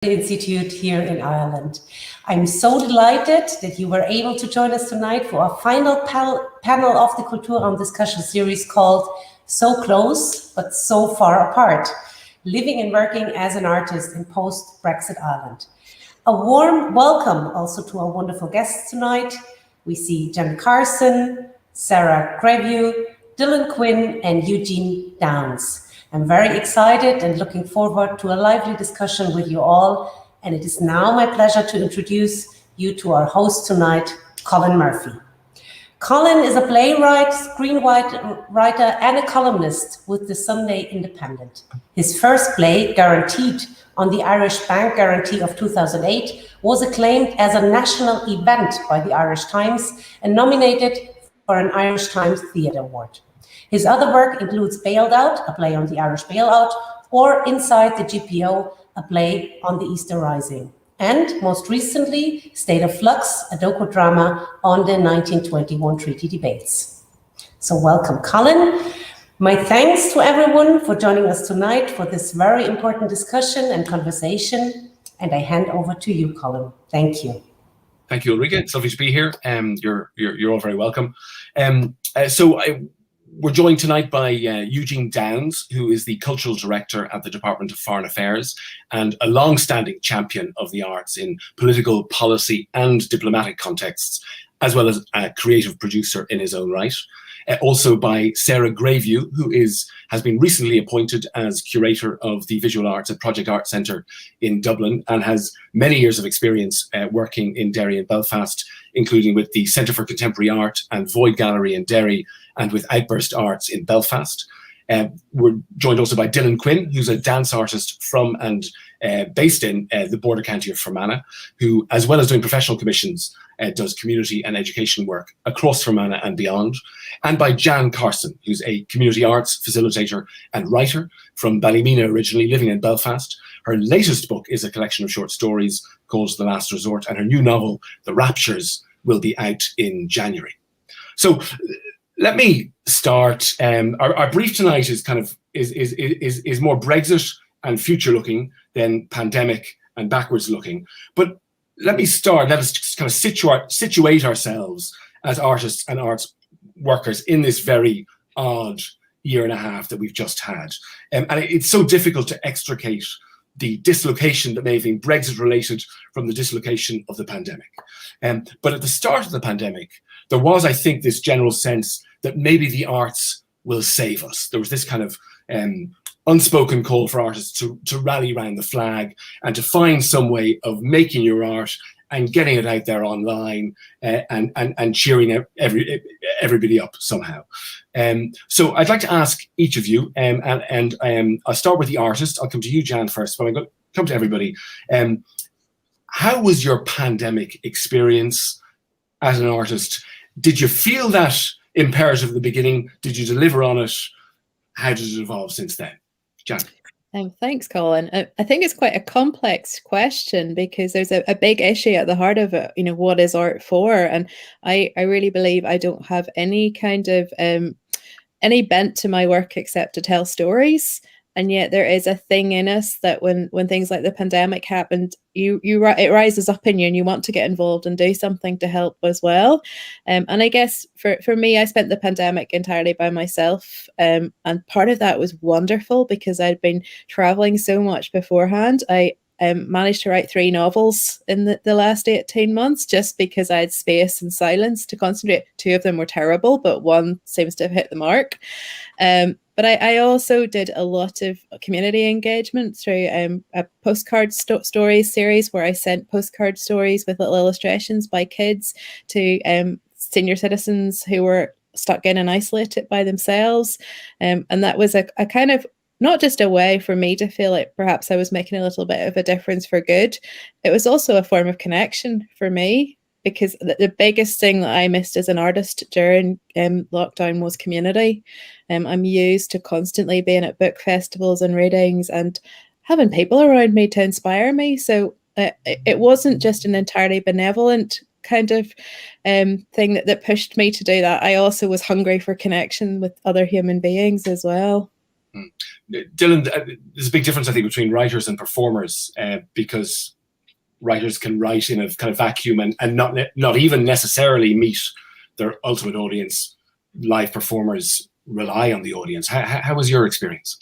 Institute here in Ireland. I'm so delighted that you were able to join us tonight for our final panel of the Cultúr discussion series called So Close but So Far Apart, Living and Working as an Artist in Post-Brexit Ireland. A warm welcome also to our wonderful guests tonight. We see Carson, Sara Greavu, Quinn and Eugene Downes. I'm very excited and looking forward to a lively discussion with you all. And it is now my pleasure to introduce you to our host tonight, Colin Murphy. Colin is a playwright, screenwriter, and a columnist with the Sunday Independent. His first play, Guaranteed, on the Irish Bank Guarantee of 2008, was acclaimed as a national event by the Irish Times and nominated for an Irish Times Theatre Award. His other work includes Bailed Out, a play on the Irish bailout, or Inside the GPO, a play on the Easter Rising. And most recently, State of Flux, a docudrama on the 1921 treaty debates. So welcome, Colin. My thanks to everyone for joining us tonight for this very important discussion and conversation. And I hand over to you, Colin. Thank you. Thank you, Ulrike. It's lovely to be here. You're all very welcome. We're joined tonight by Eugene Downes, who is the Cultural Director at the Department of Foreign Affairs and a long-standing champion of the arts in political, policy and diplomatic contexts, as well as a creative producer in his own right. Also by Sara Greavu, who has been recently appointed as Curator of the Visual Arts at Project Art Centre in Dublin and has many years of experience working in Derry and Belfast, including with the Centre for Contemporary Art and Void Gallery in Derry and with Outburst Arts in Belfast. We're joined also by Quinn, who's a dance artist from and based in the border county of Fermanagh, who, as well as doing professional commissions, does community and education work across Fermanagh and beyond. And by Carson, who's a community arts facilitator and writer from Ballymena originally, living in Belfast. Her latest book is a collection of short stories called The Last Resort, and her new novel, The Raptures, will be out in January. So let me start. Our brief tonight is is more Brexit and future looking than pandemic and backwards looking. But let me start. Let us just kind of situate ourselves as artists and arts workers in this very odd year and a half that we've just had. And it's so difficult to extricate the dislocation that may have been Brexit related from the dislocation of the pandemic. But at the start of the pandemic, there was, I think, this general sense that maybe the arts will save us. There was this kind of unspoken call for artists to rally around the flag and to find some way of making your art and getting it out there online and cheering everybody up somehow. So I'd like to ask each of you, and I'll start with the artist. I'll come to you, Jan, first, but I'm going to come to everybody. How was your pandemic experience as an artist? Did you feel that imperative at the beginning? Did you deliver on it? How did it evolve since then? Jan. Thanks, Colin. I think it's quite a complex question because there's a big issue at the heart of it. You know, what is art for? And I really believe I don't have any kind of any bent to my work except to tell stories. And yet there is a thing in us that when things like the pandemic happened, it rises up in you and you want to get involved and do something to help as well. And I guess for me, I spent the pandemic entirely by myself. And part of that was wonderful because I'd been traveling so much beforehand. I managed to write 3 novels in the last 18 months just because I had space and silence to concentrate. 2 of them were terrible, but 1 seems to have hit the mark. But I also did a lot of community engagement through a postcard stories series where I sent postcard stories with little illustrations by kids to senior citizens who were stuck in and isolated by themselves. And that was a kind of not just a way for me to feel like perhaps I was making a little bit of a difference for good. It was also a form of connection for me. Because the biggest thing that I missed as an artist during lockdown was community. I'm used to constantly being at book festivals and readings and having people around me to inspire me. So it wasn't just an entirely benevolent kind of thing that pushed me to do that. I also was hungry for connection with other human beings as well. Dylan, there's a big difference, I think, between writers and performers, because writers can write in a kind of vacuum and not even necessarily meet their ultimate audience. Live performers rely on the audience. How was your experience?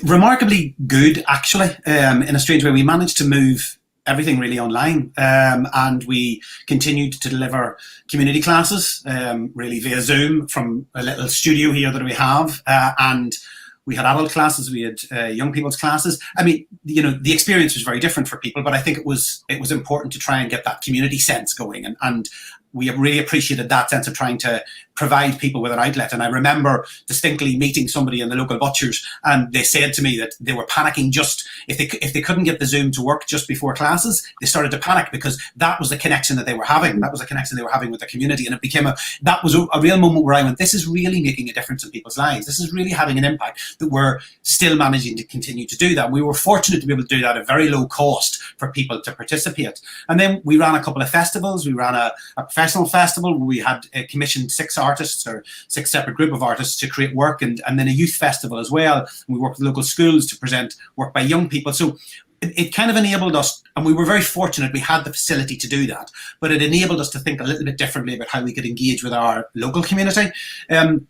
Remarkably good, actually. In a strange way, we managed to move everything really online, and we continued to deliver community classes really via Zoom from a little studio here that we have, and we had adult classes, we had young people's classes. I mean, you know, the experience was very different for people, but I think it was important to try and get that community sense going, and we really appreciated that sense of trying to provide people with an outlet. And I remember distinctly meeting somebody in the local butchers, and they said to me that they were panicking just if they couldn't get the Zoom to work just before classes, they started to panic because that was the connection that they were having. That was the connection they were having with the community, and it became that was a real moment where I went, this is really making a difference in people's lives. This is really having an impact, that we're still managing to continue to do that. And we were fortunate to be able to do that at very low cost for people to participate. And then we ran a couple of festivals. We ran a professional festival where we had commissioned 6 artists, or 6 separate group of artists, to create work, and then a youth festival as well. And we worked with local schools to present work by young people. So it kind of enabled us, and we were very fortunate we had the facility to do that, but it enabled us to think a little bit differently about how we could engage with our local community. And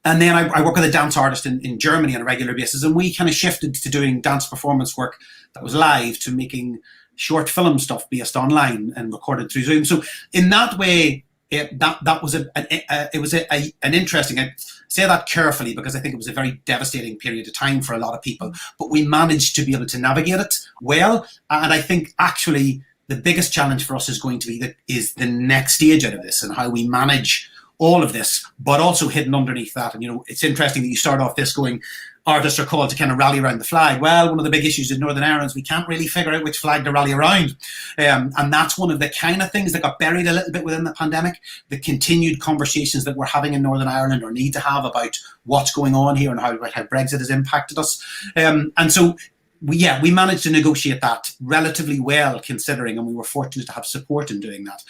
then I work with a dance artist in Germany on a regular basis, and we kind of shifted to doing dance performance work that was live to making short film stuff based online and recorded through Zoom. So in that way, that was an interesting. I say that carefully because I think it was a very devastating period of time for a lot of people, but we managed to be able to navigate it well. And I think actually the biggest challenge for us is going to be the next stage out of this, and how we manage all of this, but also hidden underneath that. And, you know, it's interesting that you start off this going, artists are called to kind of rally around the flag. Well, one of the big issues in Northern Ireland is we can't really figure out which flag to rally around. And that's one of the kind of things that got buried a little bit within the pandemic, the continued conversations that we're having in Northern Ireland, or need to have, about what's going on here and how Brexit has impacted us. And so we managed to negotiate that relatively well, considering, and we were fortunate to have support in doing that.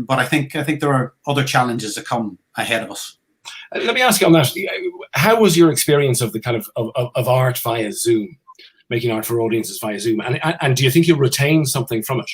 But I think there are other challenges that come ahead of us. Let me ask you on that. How was your experience of the kind of art via Zoom, making art for audiences via Zoom? And do you think you'll retain something from it?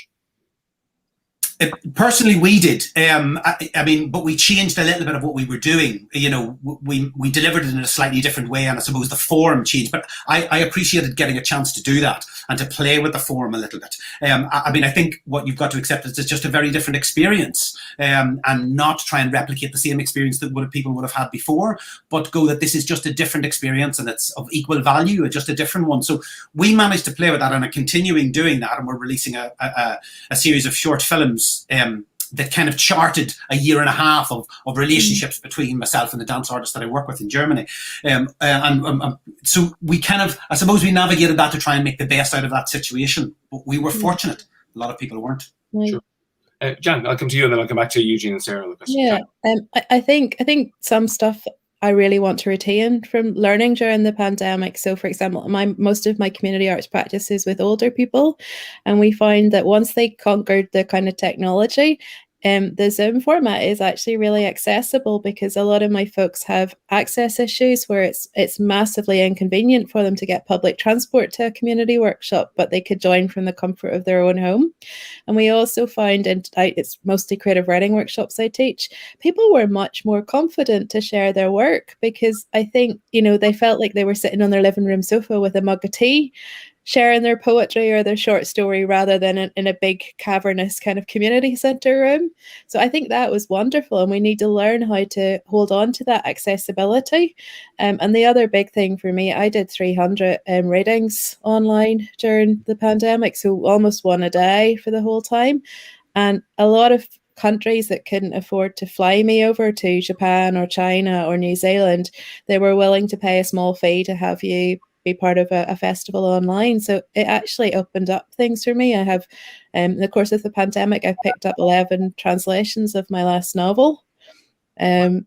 Personally, we did. I mean, but we changed a little bit of what we were doing. You know, we delivered it in a slightly different way, and I suppose the form changed. But I appreciated getting a chance to do that and to play with the form a little bit. I mean, I think what you've got to accept is it's just a very different experience, and not try and replicate the same experience that people would have had before, but go that this is just a different experience and it's of equal value, just a different one. So we managed to play with that and are continuing doing that, and we're releasing a series of short films that kind of charted a year and a half of relationships between myself and the dance artists that I work with in Germany. So we kind of, I suppose we navigated that to try and make the best out of that situation. But we were fortunate. A lot of people weren't. Sure. Jan, I'll come to you, and then I'll come back to Eugene and Sarah. Yeah, I think some stuff I really want to retain from learning during the pandemic. So, for example, most of my community arts practice is with older people, and we find that once they conquered the kind of technology, the Zoom format is actually really accessible, because a lot of my folks have access issues where it's massively inconvenient for them to get public transport to a community workshop, but they could join from the comfort of their own home. And we also find, and it's mostly creative writing workshops I teach, people were much more confident to share their work, because I think, you know, they felt like they were sitting on their living room sofa with a mug of tea, sharing their poetry or their short story, rather than in a big cavernous kind of community centre room. So I think that was wonderful, and we need to learn how to hold on to that accessibility. And the other big thing for me, I did 300 readings online during the pandemic, so almost one a day for the whole time. And a lot of countries that couldn't afford to fly me over to Japan or China or New Zealand, they were willing to pay a small fee to have you be part of a festival online. So it actually opened up things for me. I have, in the course of the pandemic, I've picked up 11 translations of my last novel. And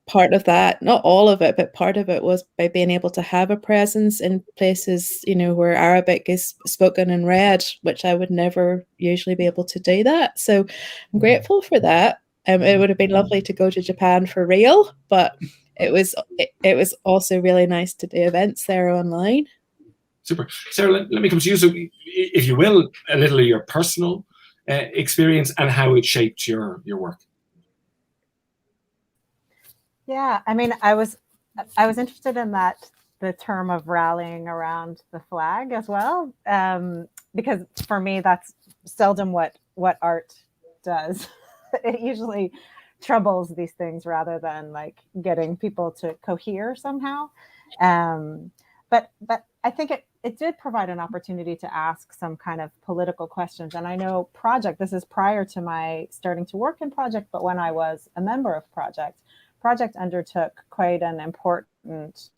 part of that, not all of it, but part of it was by being able to have a presence in places, you know, where Arabic is spoken and read, which I would never usually be able to do that. So I'm grateful for that. It would have been lovely to go to Japan for real, but it was also really nice to do events there online. Super. Sarah, let me come to you. So, if you will, a little of your personal experience and how it shaped your work. Yeah, I mean, I was interested in the term of rallying around the flag as well, because for me that's seldom what art does. It usually troubles these things rather than like getting people to cohere somehow. But I think it did provide an opportunity to ask some kind of political questions. And I know this is prior to my starting to work in Project, but when I was a member of Project undertook quite an important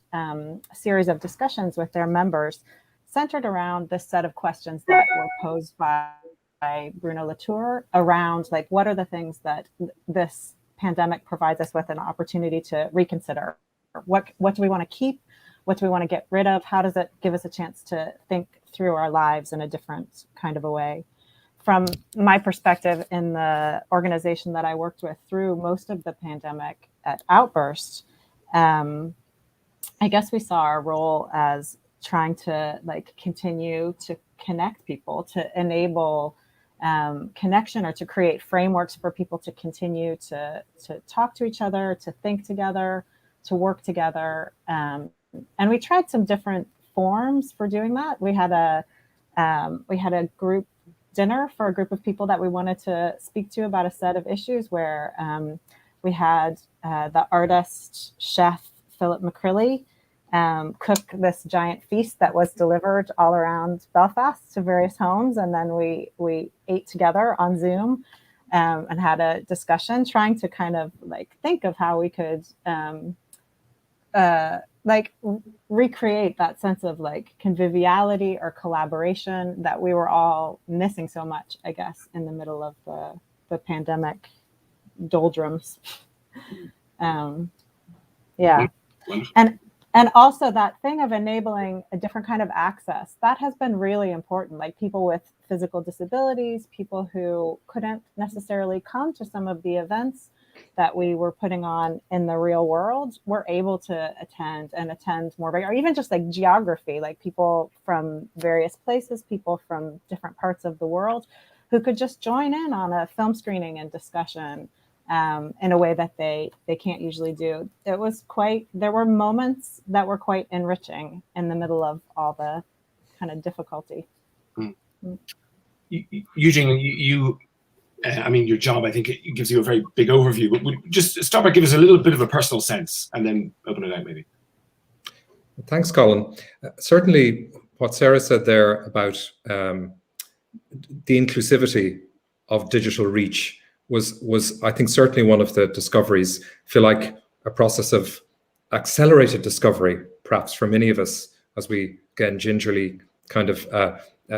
series of discussions with their members centered around this set of questions that were posed by Bruno Latour around like, what are the things that this pandemic provides us with an opportunity to reconsider? What do we want to keep? What do we want to get rid of? How does it give us a chance to think through our lives in a different kind of a way? From my perspective in the organization that I worked with through most of the pandemic at Outburst, I guess we saw our role as trying to like continue to connect people, to enable connection, or to create frameworks for people to continue to talk to each other, to think together, to work together. And we tried some different forms for doing that. We had a group dinner for a group of people that we wanted to speak to about a set of issues, where we had the artist chef Philip McCrilly cook this giant feast that was delivered all around Belfast to various homes, and then we ate together on Zoom and had a discussion, trying to kind of like think of how we could like recreate that sense of like conviviality or collaboration that we were all missing so much, I guess, in the middle of the pandemic doldrums. Yeah. And also that thing of enabling a different kind of access, that has been really important. Like people with physical disabilities, people who couldn't necessarily come to some of the events that we were putting on in the real world, were able to attend more regular, or even just like geography, like people from various places, people from different parts of the world who could just join in on a film screening and discussion in a way that they can't usually do. There were moments that were quite enriching in the middle of all the kind of difficulty. Eugene, you I mean, your job, I think it gives you a very big overview, but would just start by giving us a little bit of a personal sense and then open it out maybe. Thanks, Colin. Certainly what Sarah said there about the inclusivity of digital reach was I think certainly one of the discoveries. I feel like a process of accelerated discovery, perhaps for many of us, as we again gingerly kind of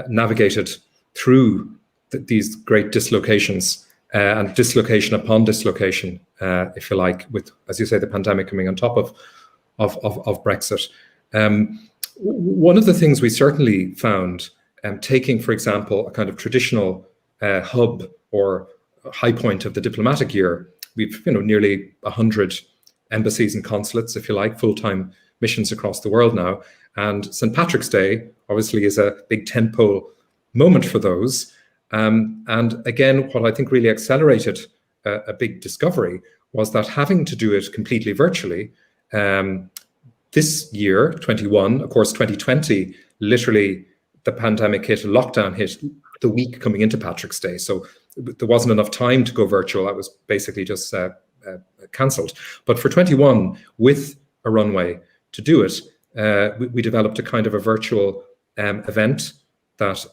navigated through these great dislocations and dislocation upon dislocation, if you like, with, as you say, the pandemic coming on top of Brexit. One of the things we certainly found, taking, for example, a kind of traditional hub or high point of the diplomatic year, we've nearly 100 embassies and consulates, if you like, full-time missions across the world now. And St. Patrick's Day obviously is a big tentpole moment for those. And again, what I think really accelerated a big discovery was that having to do it completely virtually, this year, 21, of course, 2020, literally the pandemic hit, lockdown hit the week coming into Patrick's Day. So there wasn't enough time to go virtual. That was basically just cancelled. But for 21, with a runway to do it, we developed a kind of a virtual event that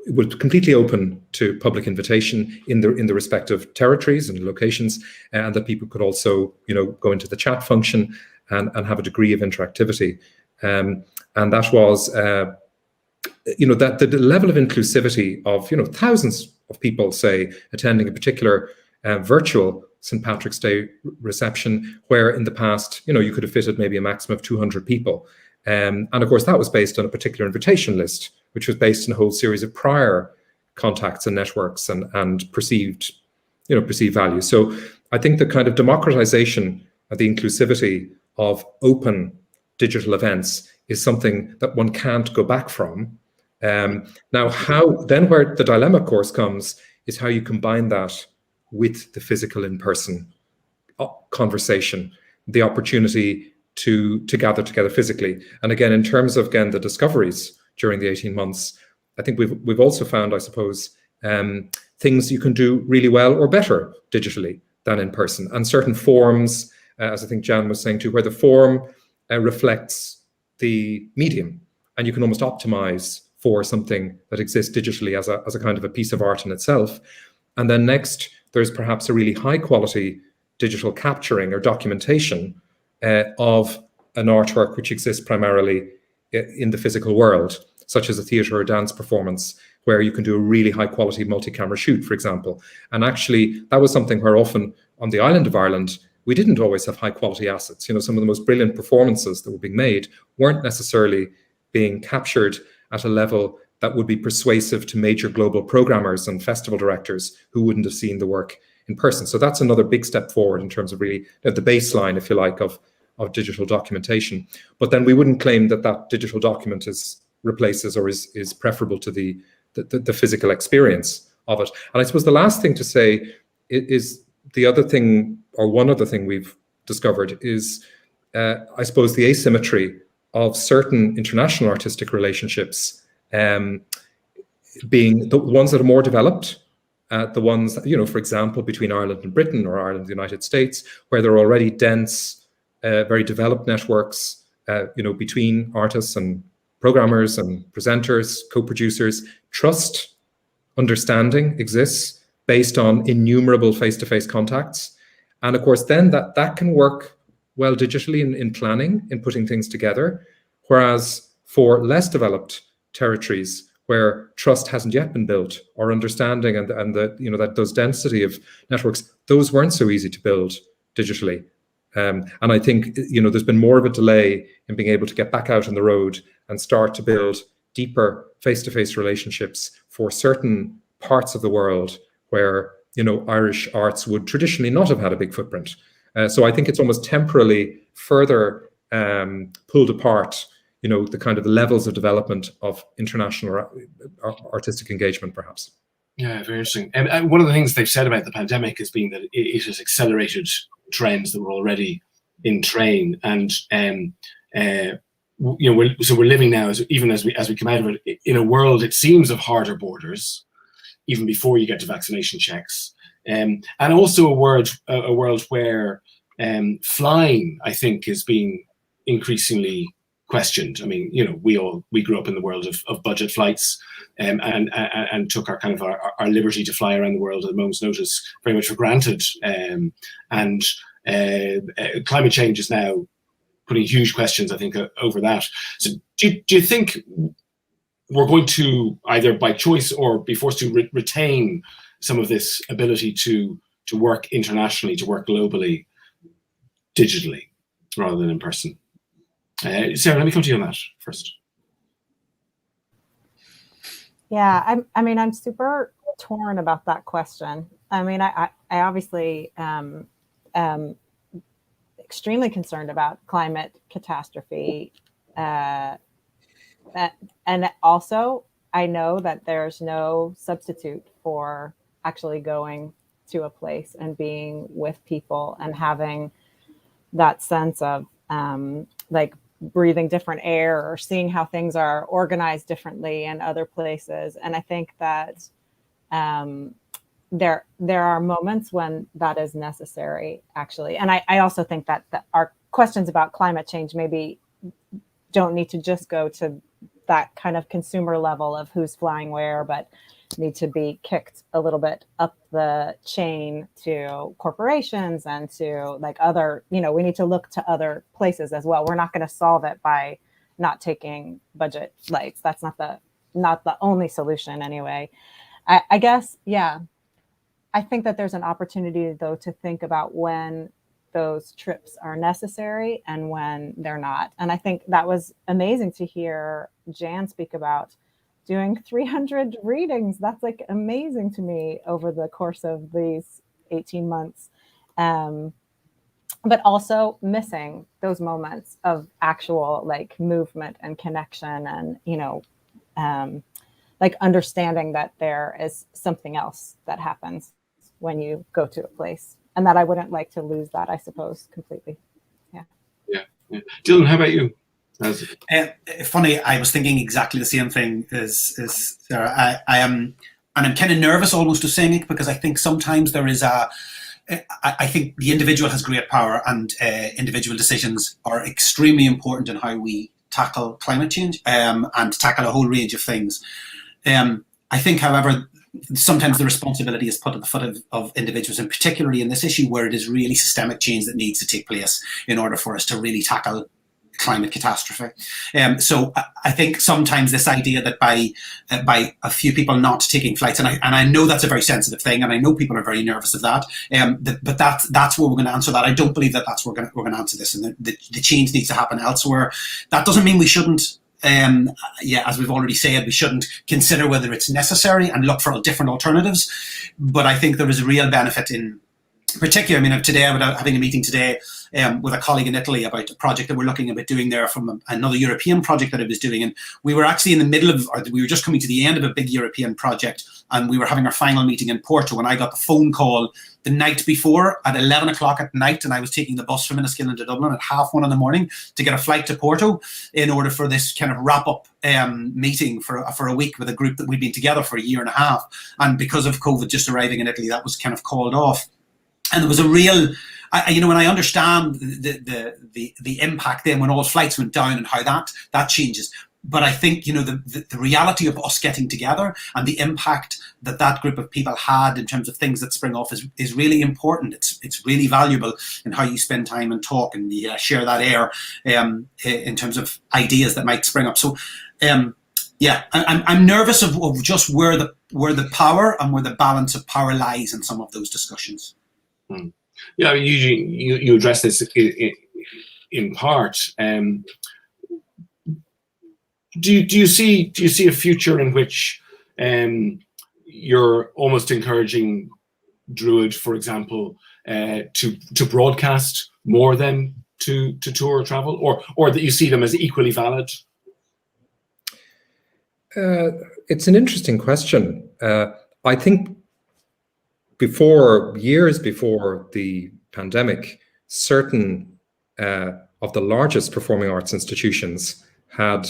was completely open to public invitation in the respective territories and locations, and that people could also, go into the chat function and have a degree of interactivity. And that was, that the level of inclusivity of, thousands of people, say, attending a particular virtual St. Patrick's Day reception, where in the past, you could have fitted maybe a maximum of 200 people. And of course, that was based on a particular invitation list, which was based on a whole series of prior contacts and networks and perceived value. So I think the kind of democratization the inclusivity of open digital events is something that one can't go back from. Now, where the dilemma, of course, comes is how you combine that with the physical in-person conversation, the opportunity to gather together physically. And again, in terms of, again, the discoveries during the 18 months, I think we've also found, I suppose, things you can do really well or better digitally than in person. And certain forms, as I think Jan was saying too, where the form reflects the medium, and you can almost optimize for something that exists digitally as a kind of a piece of art in itself. And then next, there's perhaps a really high quality digital capturing or documentation of an artwork which exists primarily in the physical world, such as a theatre or dance performance, where you can do a really high quality multi-camera shoot, for example. And actually, that was something where often on the island of Ireland, we didn't always have high quality assets. You know, some of the most brilliant performances that were being made weren't necessarily being captured at a level that would be persuasive to major global programmers and festival directors who wouldn't have seen the work in person. So that's another big step forward in terms of really the baseline, if you like, of digital documentation. But then we wouldn't claim that digital document replaces or is preferable to the physical experience of it. And I suppose the last thing to say is the other thing, or one other thing we've discovered is, I suppose, the asymmetry of certain international artistic relationships being the ones that are more developed, the ones that, you know, for example, between Ireland and Britain or Ireland and the United States, where there are already dense, very developed networks, you know, between artists and programmers and presenters, co-producers. Trust, understanding exists based on innumerable face-to-face contacts. And of course, then that can work well digitally in planning, in putting things together. Whereas for less developed territories where trust hasn't yet been built, or understanding and the, you know, that those density of networks, those weren't so easy to build digitally. And I think, you know, there's been more of a delay in being able to get back out on the road and start to build deeper face-to-face relationships for certain parts of the world where, you know, Irish arts would traditionally not have had a big footprint. So I think it's almost temporarily further pulled apart, you know, the kind of the levels of development of international artistic engagement, perhaps. Yeah, very interesting. And one of the things they've said about the pandemic has been that it has accelerated trends that were already in train, and you know, we're living now, as we come out of it, in a world, it seems, of harder borders, even before you get to vaccination checks, and also a world where flying, I think, is being increasingly questioned. I mean, you know, we grew up in the world of budget flights, and took our liberty to fly around the world at a moment's notice very much for granted. And climate change is now putting huge questions, I think, over that. So do you think we're going to, either by choice or be forced to retain some of this ability to work internationally, to work globally, digitally, rather than in person? Sarah, let me come to you on that first. Yeah, I mean, I'm super torn about that question. I mean, I obviously am extremely concerned about climate catastrophe. And also, I know that there's no substitute for actually going to a place and being with people and having that sense of like breathing different air or seeing how things are organized differently in other places. And I think that there are moments when that is necessary, actually. And I also think that our questions about climate change maybe don't need to just go to that kind of consumer level of who's flying where, but need to be kicked a little bit up the chain to corporations and to like other, you know, we need to look to other places as well. We're not going to solve it by not taking budget flights. That's not the only solution anyway. I guess, yeah, I think that there's an opportunity though to think about when those trips are necessary and when they're not. And I think that was amazing to hear Jan speak about doing 300 readings. That's like amazing to me over the course of these 18 months. but also missing those moments of actual like movement and connection, and like understanding that there is something else that happens when you go to a place, and that I wouldn't like to lose that, I suppose, completely. Yeah. Dylan, how about you? Funny, I was thinking exactly the same thing as Sarah. I am, and I'm kind of nervous almost of saying it, because I think sometimes there is I think the individual has great power, and individual decisions are extremely important in how we tackle climate change and tackle a whole range of things. I think, however, sometimes the responsibility is put at the foot of individuals, and particularly in this issue where it is really systemic change that needs to take place in order for us to really tackle climate catastrophe. So I think sometimes this idea that by a few people not taking flights, and I know that's a very sensitive thing, and I know people are very nervous of that, but that's where we're going to answer that. I don't believe that that's where we're going to answer this, and the change needs to happen elsewhere. That doesn't mean we shouldn't, as we've already said, we shouldn't consider whether it's necessary and look for different alternatives. But I think there is a real benefit in particular. I mean, today I was having a meeting today with a colleague in Italy about a project that we're looking at doing there from another European project that I was doing. And we were actually in the middle of, or we were just coming to the end of a big European project, and we were having our final meeting in Porto, and I got the phone call the night before at 11 o'clock at night, and I was taking the bus from Enniskillen to Dublin at 1:30 in the morning to get a flight to Porto in order for this kind of wrap-up meeting for a week with a group that we'd been together for a year and a half. And because of COVID just arriving in Italy, that was kind of called off. And there was a real, and I understand the impact then when all flights went down and how that changes. But I think, the reality of us getting together and the impact that group of people had in terms of things that spring off is really important. It's really valuable in how you spend time and talk and share that air in terms of ideas that might spring up. So, I'm nervous of just where the power and where the balance of power lies in some of those discussions. Yeah, I mean, Eugene, you address this in part. Do you see a future in which you're almost encouraging Druid, for example, to broadcast more than to tour or travel, or that you see them as equally valid? It's an interesting question. I think years before the pandemic, certain of the largest performing arts institutions had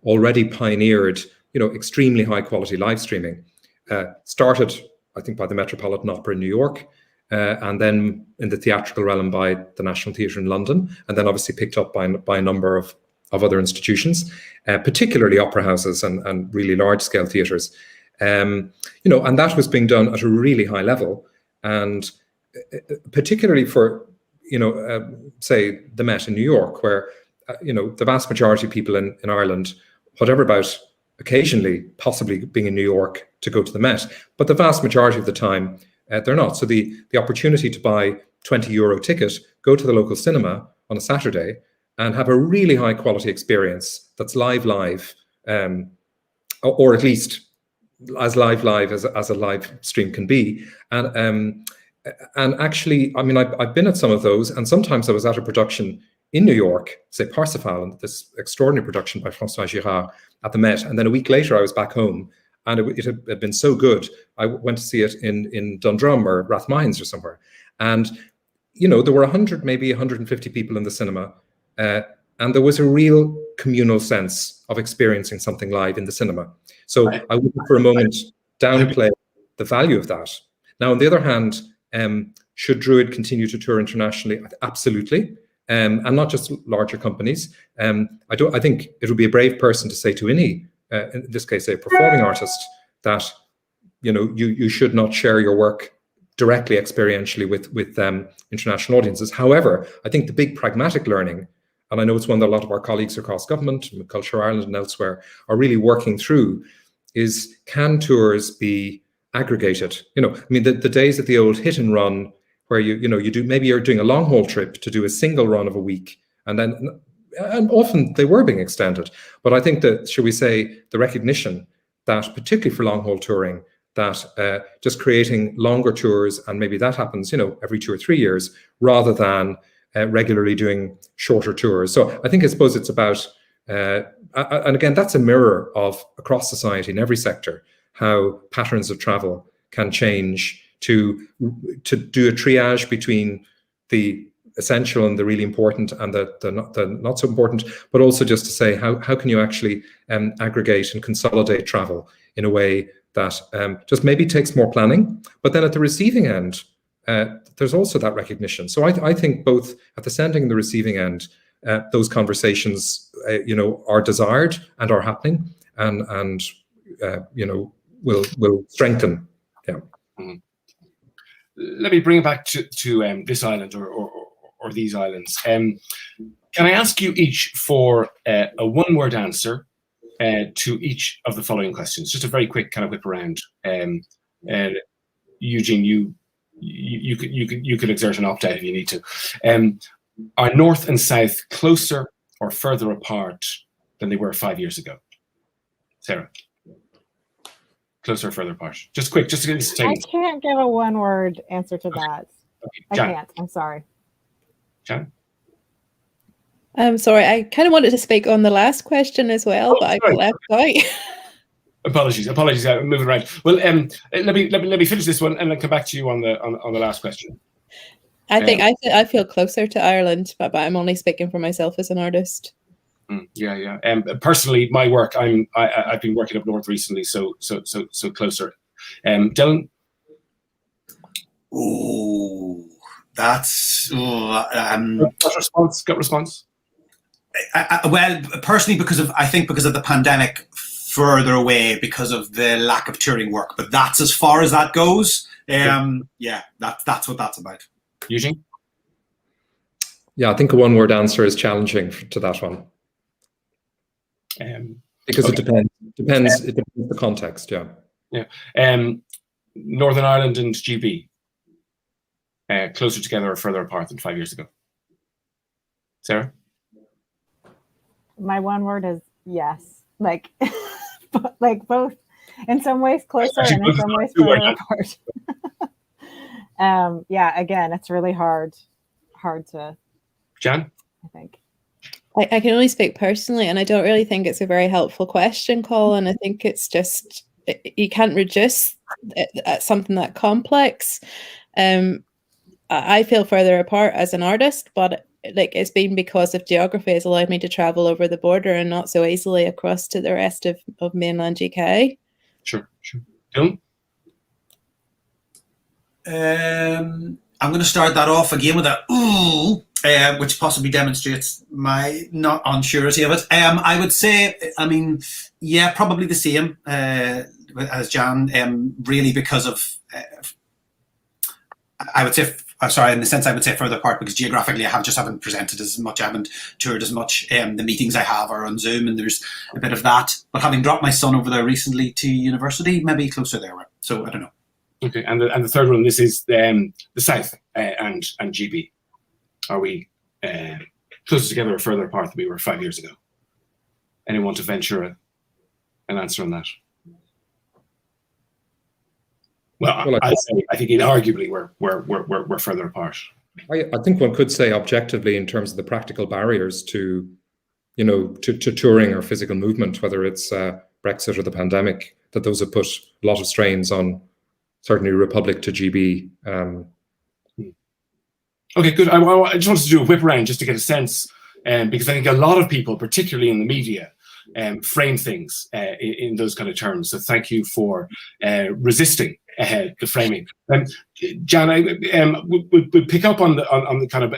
already pioneered, extremely high quality live streaming. Started, I think, by the Metropolitan Opera in New York, and then in the theatrical realm by the National Theatre in London, and then obviously picked up by a number of other institutions, particularly opera houses and really large scale theatres. And that was being done at a really high level, and particularly for, say the Met in New York, where, the vast majority of people in Ireland, whatever about occasionally possibly being in New York to go to the Met, but the vast majority of the time they're not. So the opportunity to buy €20 ticket, go to the local cinema on a Saturday and have a really high quality experience that's live, or at least as live as a live stream can be. And actually, I mean, I've been at some of those, and sometimes I was at a production in New York, say Parsifal, this extraordinary production by François Girard at the Met, and then a week later I was back home, and it had been so good, I went to see it in Dundrum or Rathmines or somewhere, and there were 100, maybe 150 people in the cinema, and there was a real communal sense of experiencing something live in the cinema. So I wouldn't for a moment downplay the value of that. Now, on the other hand, should Druid continue to tour internationally? Absolutely. And not just larger companies. I think it would be a brave person to say to any, in this case, a performing artist, that you should not share your work directly, experientially with international audiences. However, I think the big pragmatic learning, and I know it's one that a lot of our colleagues across government, Culture Ireland and elsewhere, are really working through, is can tours be aggregated? I mean, the days of the old hit and run, where you're doing a long haul trip to do a single run of a week, and often they were being extended. But I think that, should we say, the recognition that, particularly for long haul touring, that just creating longer tours, and maybe that happens, every 2 or 3 years, rather than regularly doing shorter tours. So I suppose it's about, and again, that's a mirror of across society in every sector, how patterns of travel can change to do a triage between the essential and the really important and the not so important, but also just to say how can you actually aggregate and consolidate travel in a way that just maybe takes more planning, but then at the receiving end, there's also that recognition. So I think both at the sending and the receiving end, those conversations, are desired and are happening, and will strengthen. Yeah. Mm-hmm. Let me bring it back to this island or these islands. Can I ask you each for a one-word answer to each of the following questions? Just a very quick kind of whip around. Eugene, you could exert an opt-out if you need to. Are North and South closer or further apart than they were 5 years ago? Sarah, closer or further apart? Just quick, just to get I can't give a one-word answer to that. Okay. I can't. I'm sorry. Jan? I'm sorry, I kind of wanted to speak on the last question as well, but I got left out. Apologies. I'm moving around. Well, let me finish this one and then come back to you on the last question. I think I feel closer to Ireland, but I'm only speaking for myself as an artist. Yeah. Personally, my work, I've been working up north recently, so closer. Dylan. Oh, that's Gut response. Well, personally, because of the pandemic, further away because of the lack of touring work. But that's as far as that goes. Yeah, that's what that's about. Eugene? Yeah, I think a one-word answer is challenging to that one. Because it depends. It depends the context. Yeah. Northern Ireland and GB, closer together or further apart than 5 years ago? Sarah? My one word is yes. Like both, in some ways closer and in some ways further apart. Yeah, again, it's really hard to. Jan? I think. I can only speak personally, and I don't really think it's a very helpful question, Colin. I think it's just, you can't reduce it at something that complex. I feel further apart as an artist, but it's been because of geography has allowed me to travel over the border and not so easily across to the rest of mainland UK. Sure. Dylan? I'm going to start that off again with a ooh, which possibly demonstrates my not unsurety of it. I would say, yeah, probably the same as Jan, really because of, I would say, sorry, in the sense I would say further apart because geographically I haven't presented as much, I haven't toured as much. The meetings I have are on Zoom and there's a bit of that. But having dropped my son over there recently to university, maybe closer there. So I don't know. Okay, and the third one, this is the South and GB. Are we closer together or further apart than we were 5 years ago? Anyone want to venture an answer on that? Well, I think inarguably we're further apart. I think one could say objectively in terms of the practical barriers to touring or physical movement, whether it's Brexit or the pandemic, that those have put a lot of strains on certainly Republic to GB. Okay, good. I just wanted to do a whip around just to get a sense, because I think a lot of people, particularly in the media, frame things in those kind of terms. So thank you for resisting the framing. Jan, we'll pick up on the kind of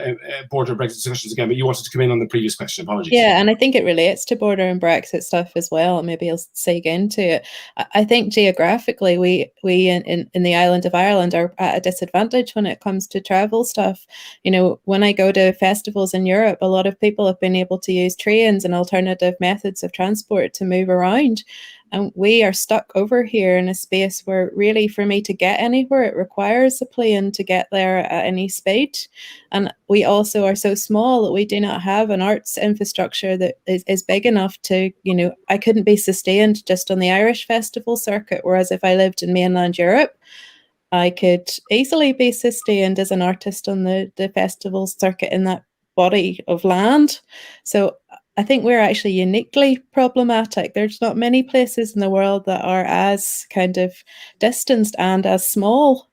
border Brexit discussions again, but you wanted to come in on the previous question. Apologies. Yeah, and I think it relates to border and Brexit stuff as well. Maybe I'll seg into it. I think geographically, we in the island of Ireland are at a disadvantage when it comes to travel stuff. When I go to festivals in Europe, a lot of people have been able to use trains and alternative methods of transport to move around. And we are stuck over here in a space where really for me to get anywhere, it requires a plane to get there at any speed. And we also are so small that we do not have an arts infrastructure that is big enough to, I couldn't be sustained just on the Irish festival circuit. Whereas if I lived in mainland Europe, I could easily be sustained as an artist on the festival circuit in that body of land. So I think we're actually uniquely problematic. There's not many places in the world that are as kind of distanced and as small.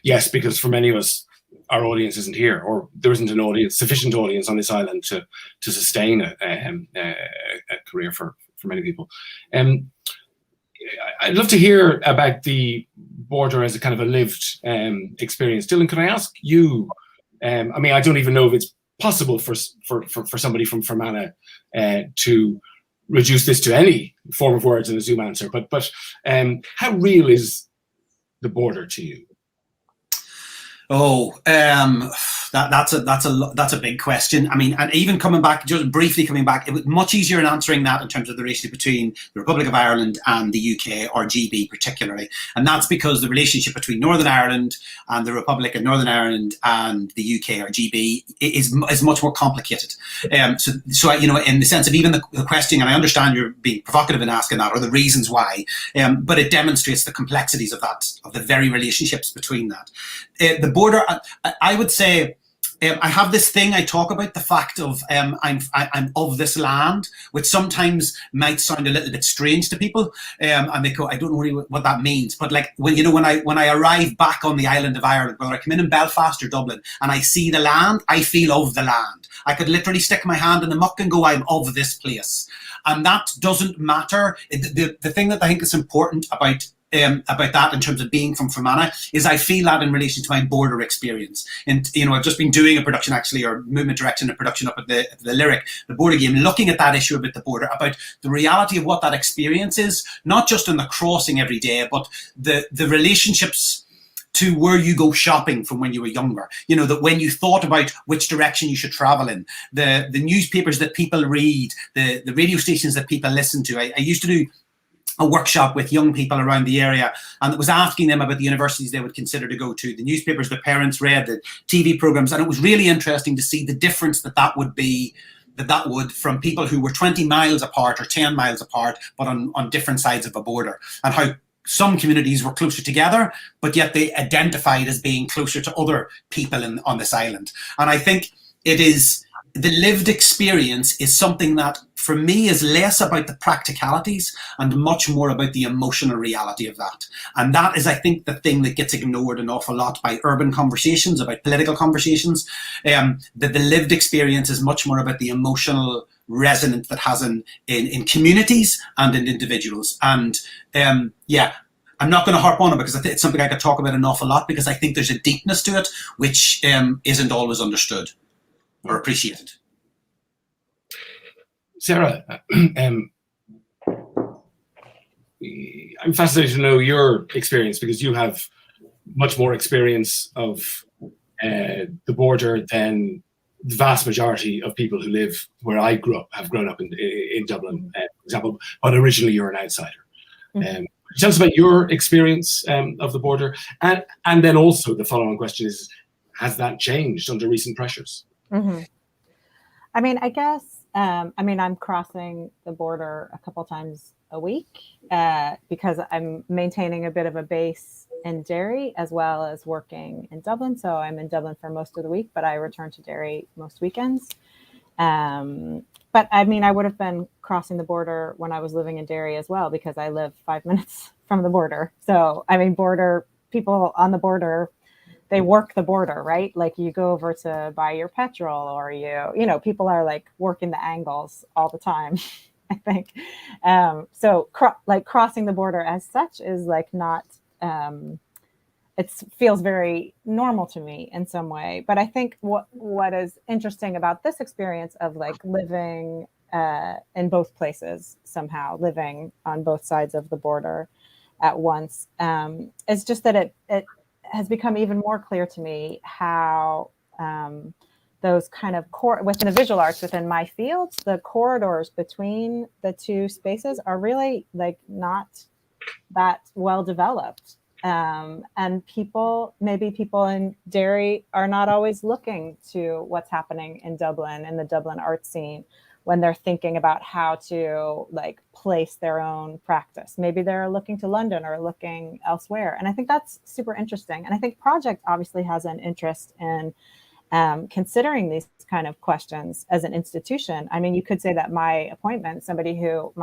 Yes, because for many of us, our audience isn't here, or there isn't an audience, sufficient audience on this island to sustain a career for many people. I'd love to hear about the border as a kind of a lived experience. Dylan, can I ask you? I mean, I don't even know if it's possible for somebody from Fermanagh to reduce this to any form of words in a Zoom answer. But how real is the border to you? Oh, that's a big question. I mean, and even coming back, just briefly coming back, it was much easier in answering that in terms of the relationship between the Republic of Ireland and the UK, or GB particularly. And that's because the relationship between Northern Ireland and the Republic of Northern Ireland and the UK, or GB, is much more complicated. So you know, in the sense of even the question, and I understand you're being provocative in asking that, or the reasons why, but it demonstrates the complexities of that, of the very relationships between that. The border, I would say, I have this thing I talk about, the fact of I'm of this land, which sometimes might sound a little bit strange to people, and they go, I don't know really what that means. But like when I arrive back on the island of Ireland, whether I come in Belfast or Dublin, and I see the land, I feel of the land. I could literally stick my hand in the muck and go, I'm of this place, and that doesn't matter. The thing that I think is important about that in terms of being from Fermanagh is I feel that in relation to my border experience. And, you know, I've just been doing a production actually, or movement direction and production up at the Lyric, the border game, looking at that issue about the border, about the reality of what that experience is, not just in the crossing every day, but the relationships to where you go shopping from when you were younger. You know, that when you thought about which direction you should travel in, the newspapers that people read, the radio stations that people listen to. I used to do a workshop with young people around the area, and it was asking them about the universities they would consider to go to, the newspapers their parents read, the TV programs, and it was really interesting to see the difference that would from people who were 20 miles apart or 10 miles apart, but on different sides of a border, and how some communities were closer together, but yet they identified as being closer to other people on this island. And I think it is, the lived experience is something that for me is less about the practicalities and much more about the emotional reality of that. And that is, I think, the thing that gets ignored an awful lot by urban conversations, about political conversations, that the lived experience is much more about the emotional resonance that has in communities and in individuals. And yeah, I'm not going to harp on it because it's something I could talk about an awful lot, because I think there's a deepness to it which isn't always understood or appreciated. Sara, I'm fascinated to know your experience, because you have much more experience of the border than the vast majority of people who live where I have grown up in Dublin, for example, but originally you're an outsider. Tell us about your experience of the border, and then also the follow-on question is, has that changed under recent pressures? Mm-hmm. I mean, I guess, I'm crossing the border a couple times a week because I'm maintaining a bit of a base in Derry as well as working in Dublin. So I'm in Dublin for most of the week, but I return to Derry most weekends. But I mean, I would have been crossing the border when I was living in Derry as well, because I live 5 minutes from the border. So, I mean, border people on the border, they work the border, right? Like you go over to buy your petrol, or you know, people are like working the angles all the time, I think. So crossing the border as such is like not, it feels very normal to me in some way. But I think what is interesting about this experience of like living in both places, somehow living on both sides of the border at once, is just that it has become even more clear to me how those kind of within the visual arts, within my fields, the corridors between the two spaces are really like not that well developed. And maybe people in Derry are not always looking to what's happening in Dublin, in the Dublin art scene, when they're thinking about how to like place their own practice. Maybe they're looking to London or looking elsewhere. And I think that's super interesting. And I think Project obviously has an interest in considering these kind of questions as an institution. I mean, you could say that my appointment, somebody who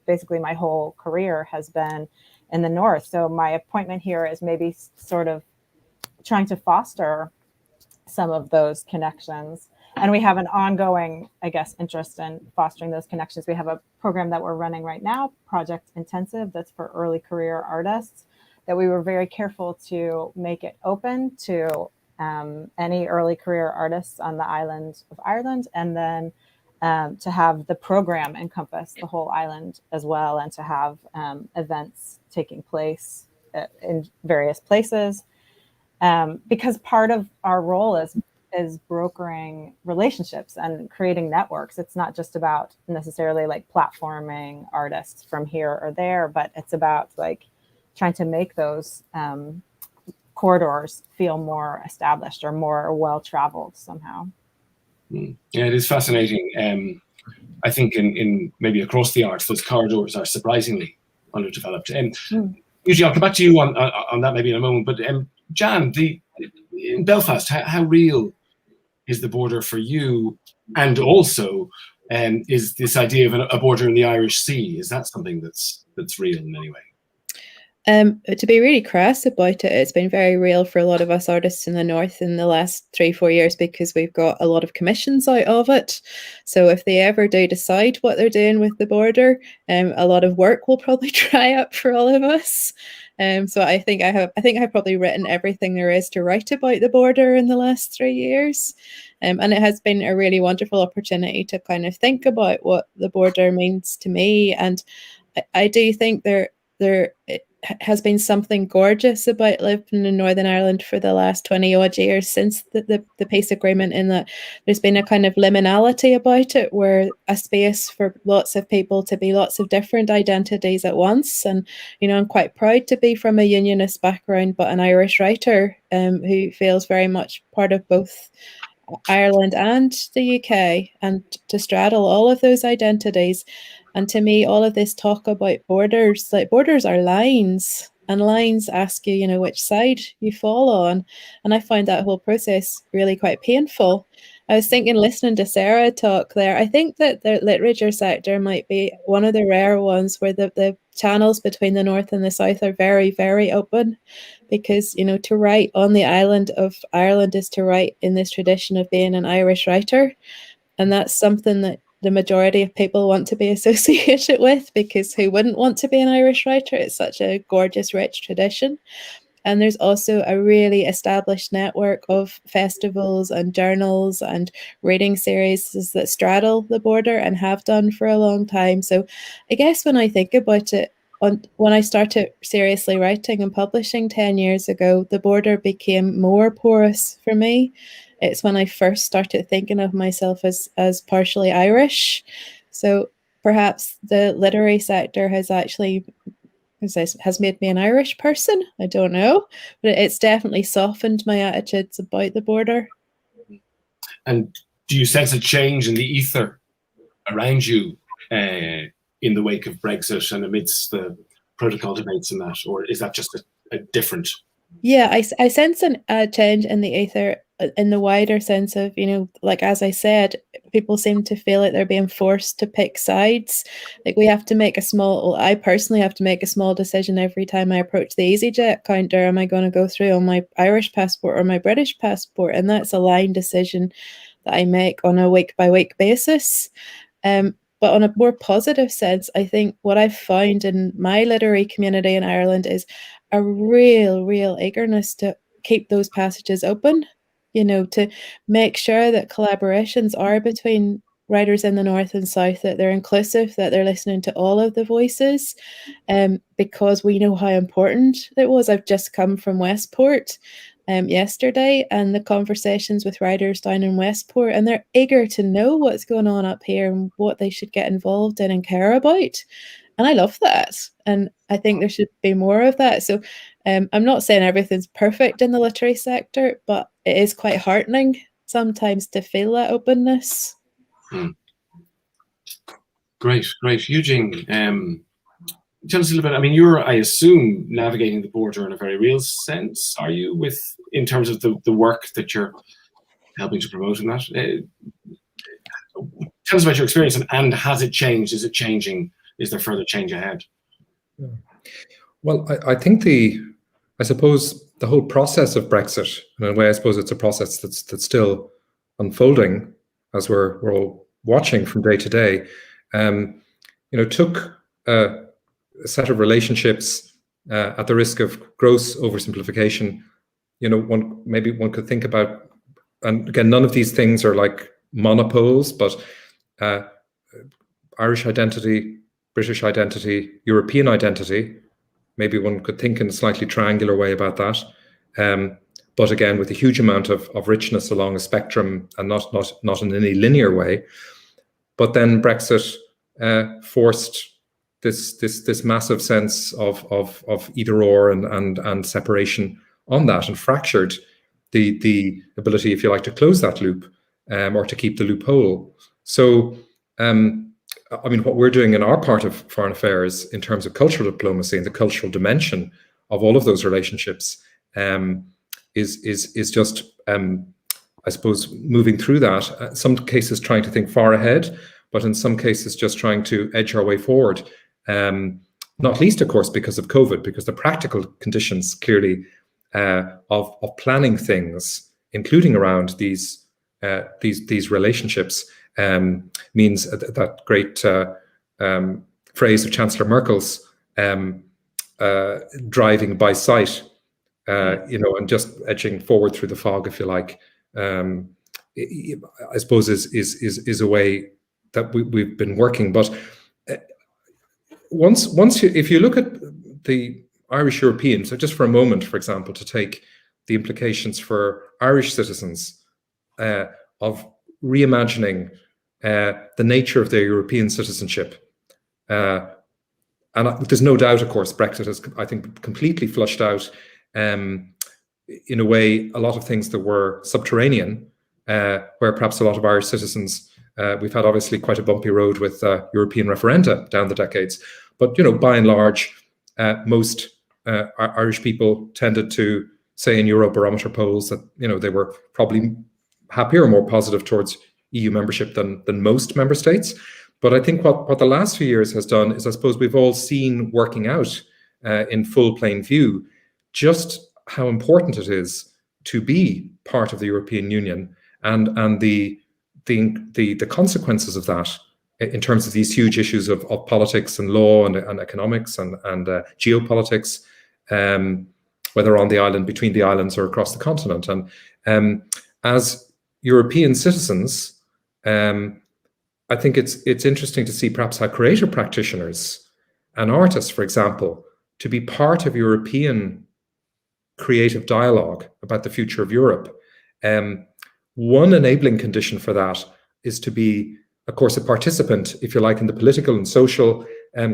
basically my whole career has been in the North. So my appointment here is maybe sort of trying to foster some of those connections. And we have an ongoing, I guess, interest in fostering those connections. We have a program that we're running right now, Project Intensive, that's for early career artists, that we were very careful to make it open to any early career artists on the island of Ireland, and then to have the program encompass the whole island as well, and to have events taking place in various places. Because part of our role is brokering relationships and creating networks. It's not just about necessarily like platforming artists from here or there, but it's about like trying to make those corridors feel more established or more well-traveled somehow. Yeah, it is fascinating. I think in maybe across the arts, those corridors are surprisingly underdeveloped. Eugene, I'll come back to you on that maybe in a moment. But Jan, in Belfast, how real is the border for you? And also, is this idea of a border in the Irish Sea, is that something that's real in any way? To be really crass about it, it's been very real for a lot of us artists in the North in the last 3-4 years, because we've got a lot of commissions out of it. So if they ever do decide what they're doing with the border, a lot of work will probably dry up for all of us. So I think I've probably written everything there is to write about the border in the last 3 years. And it has been a really wonderful opportunity to kind of think about what the border means to me. And I do think there has been something gorgeous about living in Northern Ireland for the last 20 odd years since the peace agreement, in that there's been a kind of liminality about it, where a space for lots of people to be lots of different identities at once. And, you know, I'm quite proud to be from a unionist background, but an Irish writer who feels very much part of both Ireland and the UK, and to straddle all of those identities. And to me, all of this talk about borders, like borders are lines, and lines ask you, you know, which side you fall on. And I find that whole process really quite painful. I was thinking, listening to Sara talk there, I think that the literature sector might be one of the rare ones where the channels between the North and the South are very, very open. Because, you know, to write on the island of Ireland is to write in this tradition of being an Irish writer. And that's something that the majority of people want to be associated with, because who wouldn't want to be an Irish writer? It's such a gorgeous, rich tradition. And there's also a really established network of festivals and journals and reading series that straddle the border and have done for a long time. So I guess when I think about it, when I started seriously writing and publishing 10 years ago, the border became more porous for me. It's when I first started thinking of myself as partially Irish. So perhaps the literary sector has made me an Irish person. I don't know, but it's definitely softened my attitudes about the border. And do you sense a change in the ether around you in the wake of Brexit and amidst the protocol debates and that, or is that just a different? Yeah, I sense a change in the ether in the wider sense of, you know, like, as I said, people seem to feel like they're being forced to pick sides. Like, I personally have to make a small decision every time I approach the EasyJet counter. Am I going to go through on my Irish passport or my British passport? And that's a line decision that I make on a week-by-week basis. But on a more positive sense, I think what I've found in my literary community in Ireland is a real eagerness to keep those passages open, you know, to make sure that collaborations are between writers in the North and South, that they're inclusive, that they're listening to all of the voices, because we know how important it was. I've just come from Westport yesterday, and the conversations with writers down in Westport, and they're eager to know what's going on up here and what they should get involved in and care about. And I love that. And I think there should be more of that. So I'm not saying everything's perfect in the literary sector, but it is quite heartening sometimes to feel that openness. Great. Eugene, tell us a little bit. I mean, you're, I assume, navigating the border in a very real sense. Are you, in terms of the work that you're helping to promoting that. Tell us about your experience, and has it changed? Is it changing? Is there further change ahead? Yeah. Well, I think I suppose the whole process of Brexit, in a way, I suppose it's a process that's still unfolding as we're all watching from day to day. Took a set of relationships at the risk of gross oversimplification. One could think about, and again, none of these things are like monopoles, but Irish identity, British identity, European identity. Maybe one could think in a slightly triangular way about that. But again, with a huge amount of richness along a spectrum, and not in any linear way. But then Brexit forced this massive sense of either or and separation on that, and fractured the ability, if you like, to close that loop or to keep the loophole. So, what we're doing in our part of foreign affairs in terms of cultural diplomacy and the cultural dimension of all of those relationships is just, I suppose, moving through that. Some cases trying to think far ahead, but in some cases just trying to edge our way forward. Not least, of course, because of COVID, because the practical conditions clearly of planning things, including around these relationships, means that great phrase of Chancellor Merkel's, driving by sight, and just edging forward through the fog, if you like, I suppose is a way that we've been working. But if you look at the Irish Europeans, so just for a moment, for example, to take the implications for Irish citizens of reimagining the nature of their European citizenship. And there's no doubt, of course, Brexit has, I think, completely flushed out, in a way, a lot of things that were subterranean, where perhaps a lot of Irish citizens, we've had obviously quite a bumpy road with European referenda down the decades. But, by and large, most Irish people tended to say in Eurobarometer polls that, they were probably happier or more positive towards EU membership than most member states. But I think what the last few years has done is, I suppose, we've all seen working out in full plain view just how important it is to be part of the European Union, and the consequences of that in terms of these huge issues of politics and law and economics and geopolitics, whether on the island, between the islands, or across the continent. And as European citizens, I think it's interesting to see perhaps how creative practitioners and artists, for example, to be part of European creative dialogue about the future of Europe. One enabling condition for that is to be, of course, a participant, if you like, in the political and social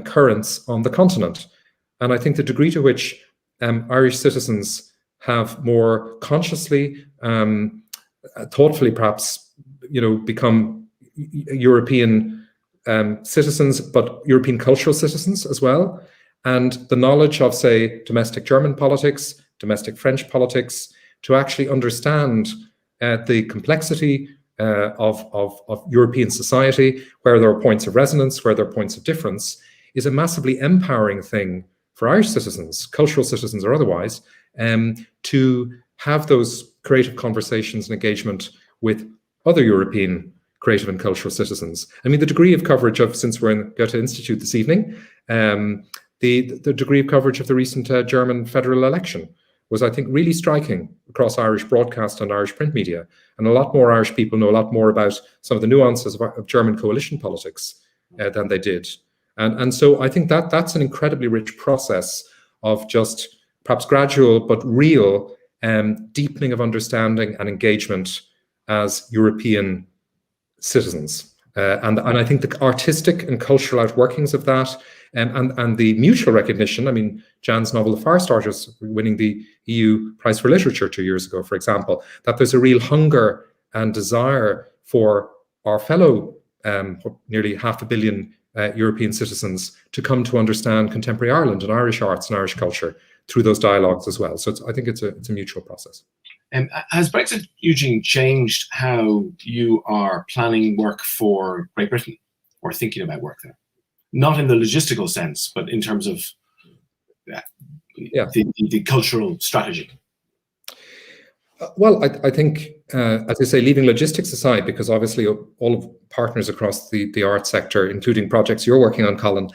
currents on the continent. And I think the degree to which Irish citizens have more consciously, thoughtfully perhaps, become European citizens, but European cultural citizens as well. And the knowledge of, say, domestic German politics, domestic French politics, to actually understand the complexity of European society, where there are points of resonance, where there are points of difference, is a massively empowering thing for Irish citizens, cultural citizens or otherwise, to have those creative conversations and engagement with other European creative and cultural citizens. I mean, the degree of coverage of, since we're in Goethe-Institut this evening, the degree of coverage of the recent German federal election was, I think, really striking across Irish broadcast and Irish print media. And a lot more Irish people know a lot more about some of the nuances of German coalition politics than they did. And so I think that's an incredibly rich process of just perhaps gradual but real deepening of understanding and engagement as European citizens. And I think the artistic and cultural outworkings of that, and the mutual recognition. I mean, Jan's novel, The Firestarters, winning the EU Prize for Literature 2 years ago, for example, that there's a real hunger and desire for our fellow nearly 500 million European citizens to come to understand contemporary Ireland and Irish arts and Irish culture through those dialogues as well. So I think it's a mutual process. Has Brexit, Eugene, changed how you are planning work for Great Britain or thinking about work there? Not in the logistical sense, but in terms of the cultural strategy. Well, I think, as I say, leaving logistics aside, because obviously all of partners across the art sector, including projects you're working on, Colin,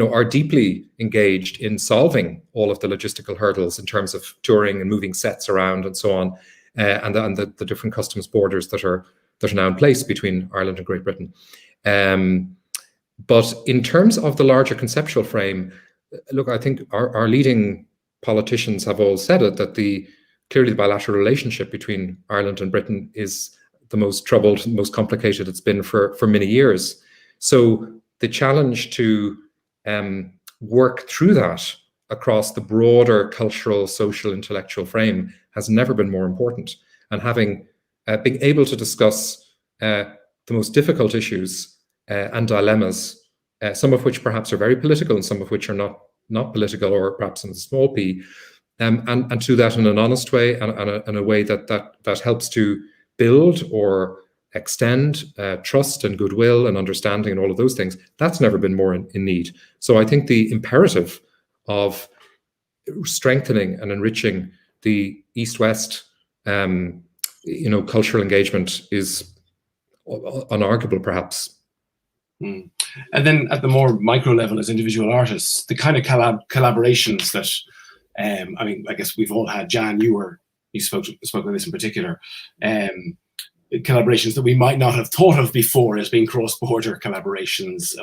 are deeply engaged in solving all of the logistical hurdles in terms of touring and moving sets around and so on, and the different customs borders that are now in place between Ireland and Great Britain. But in terms of the larger conceptual frame, look, I think our leading politicians have all said it, that clearly the bilateral relationship between Ireland and Britain is the most troubled, most complicated it's been for many years. So the challenge to work through that across the broader cultural, social, intellectual frame has never been more important. And having being able to discuss the most difficult issues and dilemmas, some of which perhaps are very political and some of which are not political, or perhaps in a small p, and do that in an honest way and in a way that helps to build or extend trust and goodwill and understanding and all of those things. That's never been more in need. So I think the imperative of strengthening and enriching the East-West cultural engagement is unarguable, perhaps. And then at the more micro level, as individual artists, the kind of collaborations that I guess we've all had. Jan, you spoke about this in particular. Collaborations that we might not have thought of before as being cross-border collaborations,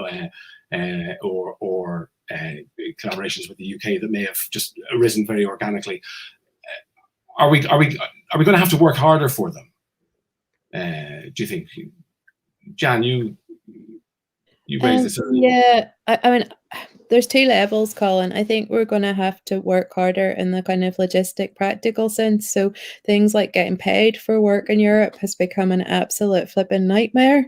or collaborations with the UK that may have just arisen very organically. Are we going to have to work harder for them? Do you think, Jan? You raised this earlier. Yeah, I mean, there's two levels, Colin. I think we're going to have to work harder in the kind of logistic, practical sense. So things like getting paid for work in Europe has become an absolute flipping nightmare.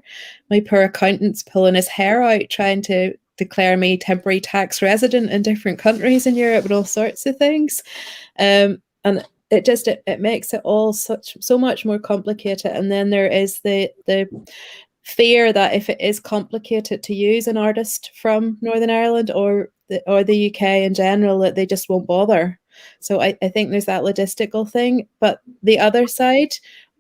My poor accountant's pulling his hair out trying to declare me temporary tax resident in different countries in Europe and all sorts of things. And it makes it all so much more complicated. And then there is the fear that if it is complicated to use an artist from Northern Ireland or the UK in general, that they just won't bother. So I think there's that logistical thing. But the other side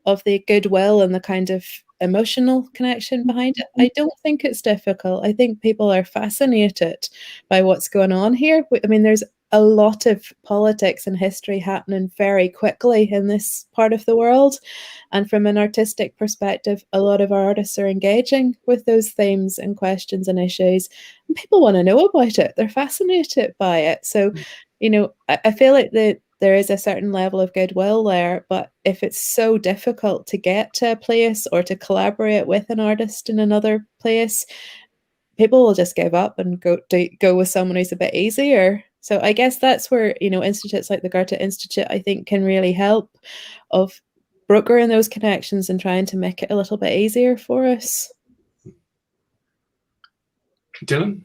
of the goodwill and the kind of emotional connection behind it, I don't think it's difficult. I think people are fascinated by what's going on here. I mean, there's a lot of politics and history happening very quickly in this part of the world. And from an artistic perspective, a lot of our artists are engaging with those themes and questions and issues. And people want to know about it. They're fascinated by it. So, I feel like there is a certain level of goodwill there. But if it's so difficult to get to a place or to collaborate with an artist in another place, people will just give up and go with someone who's a bit easier. So I guess that's where, institutes like the Goethe-Institut, I think, can really help of brokering those connections and trying to make it a little bit easier for us. Dylan?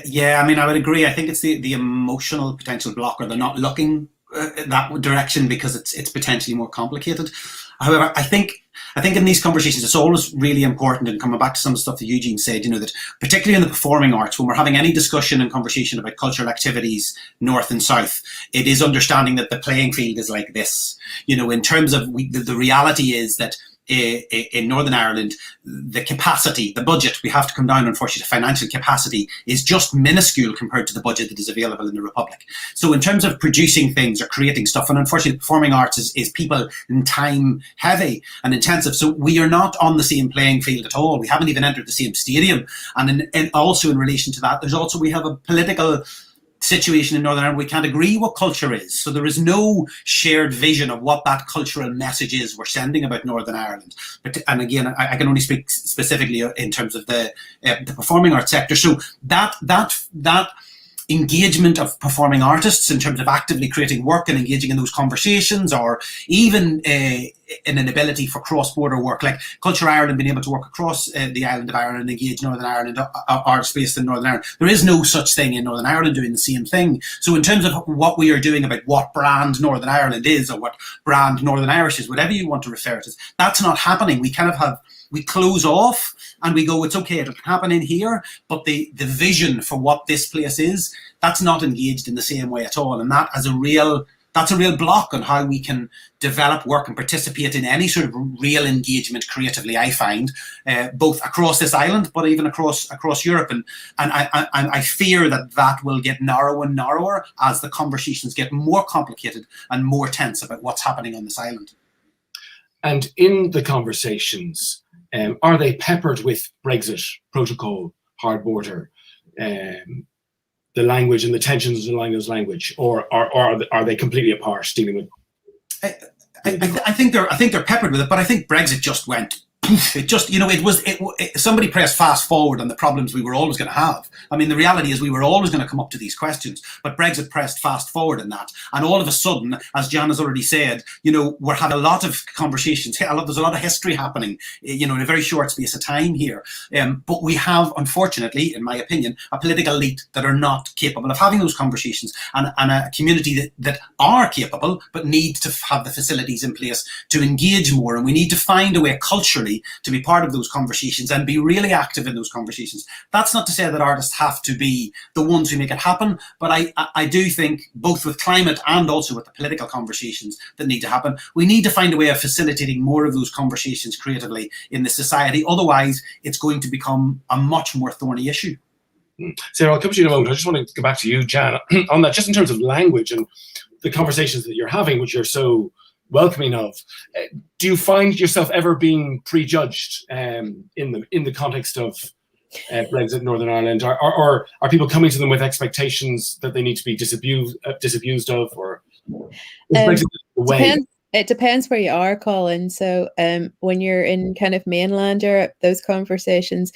Yeah, I would agree. I think it's the emotional potential blocker. They're not looking that direction because it's potentially more complicated. However, I think in these conversations, it's always really important, and coming back to some of the stuff that Eugene said, that particularly in the performing arts, when we're having any discussion and conversation about cultural activities, north and south, it is understanding that the playing field is like this. In terms of the reality is that in Northern Ireland, the capacity, the budget, we have to come down, unfortunately, financial capacity is just minuscule compared to the budget that is available in the Republic. So in terms of producing things or creating stuff, and unfortunately, performing arts is people and time heavy and intensive. So we are not on the same playing field at all. We haven't even entered the same stadium. And also in relation to that, we have a political situation in Northern Ireland. We can't agree what culture is. So there is no shared vision of what that cultural message is we're sending about Northern Ireland. And again, I can only speak specifically in terms of the performing arts sector. So that engagement of performing artists in terms of actively creating work and engaging in those conversations, or even an ability for cross-border work, like Culture Ireland being able to work across the island of Ireland and engage Northern Ireland art space in Northern Ireland. There is no such thing in Northern Ireland doing the same thing. So in terms of what we are doing about what brand Northern Ireland is, or what brand Northern Irish is, whatever you want to refer to, that's not happening. We kind of we close off and we go, it's okay, it'll happen in here, but the vision for what this place is, that's not engaged in the same way at all. And that's a real block on how we can develop work and participate in any sort of real engagement creatively, I find, both across this island, but even across Europe. And I fear that will get narrower and narrower as the conversations get more complicated and more tense about what's happening on this island. And in the conversations, are they peppered with Brexit, protocol, hard border, the language and the tensions underlying those language, or are they completely apart, dealing with? I think they're peppered with it, but I think Brexit just went. It just, somebody pressed fast forward on the problems we were always going to have. I mean, the reality is we were always going to come up to these questions, but Brexit pressed fast forward in that. And all of a sudden, as Jan has already said, we're having a lot of conversations. There's a lot of history happening, in a very short space of time here. But we have, unfortunately, in my opinion, a political elite that are not capable of having those conversations, and a community that are capable, but need to have the facilities in place to engage more. And we need to find a way culturally to be part of those conversations and be really active in those conversations. That's not to say that artists have to be the ones who make it happen, but I do think, both with climate and also with the political conversations that need to happen, we need to find a way of facilitating more of those conversations creatively in the society. Otherwise, it's going to become a much more thorny issue. Sarah, I'll come to you in a moment. I just want to go back to you, Jan, on that, just in terms of language and the conversations that you're having, which you're so welcoming of. Do you find yourself ever being prejudged in the context of Brexit, Northern Ireland, or are people coming to them with expectations that they need to be disabused of, or is Brexit the way? It depends where you are, Colin. So when you're in kind of mainland Europe, those conversations,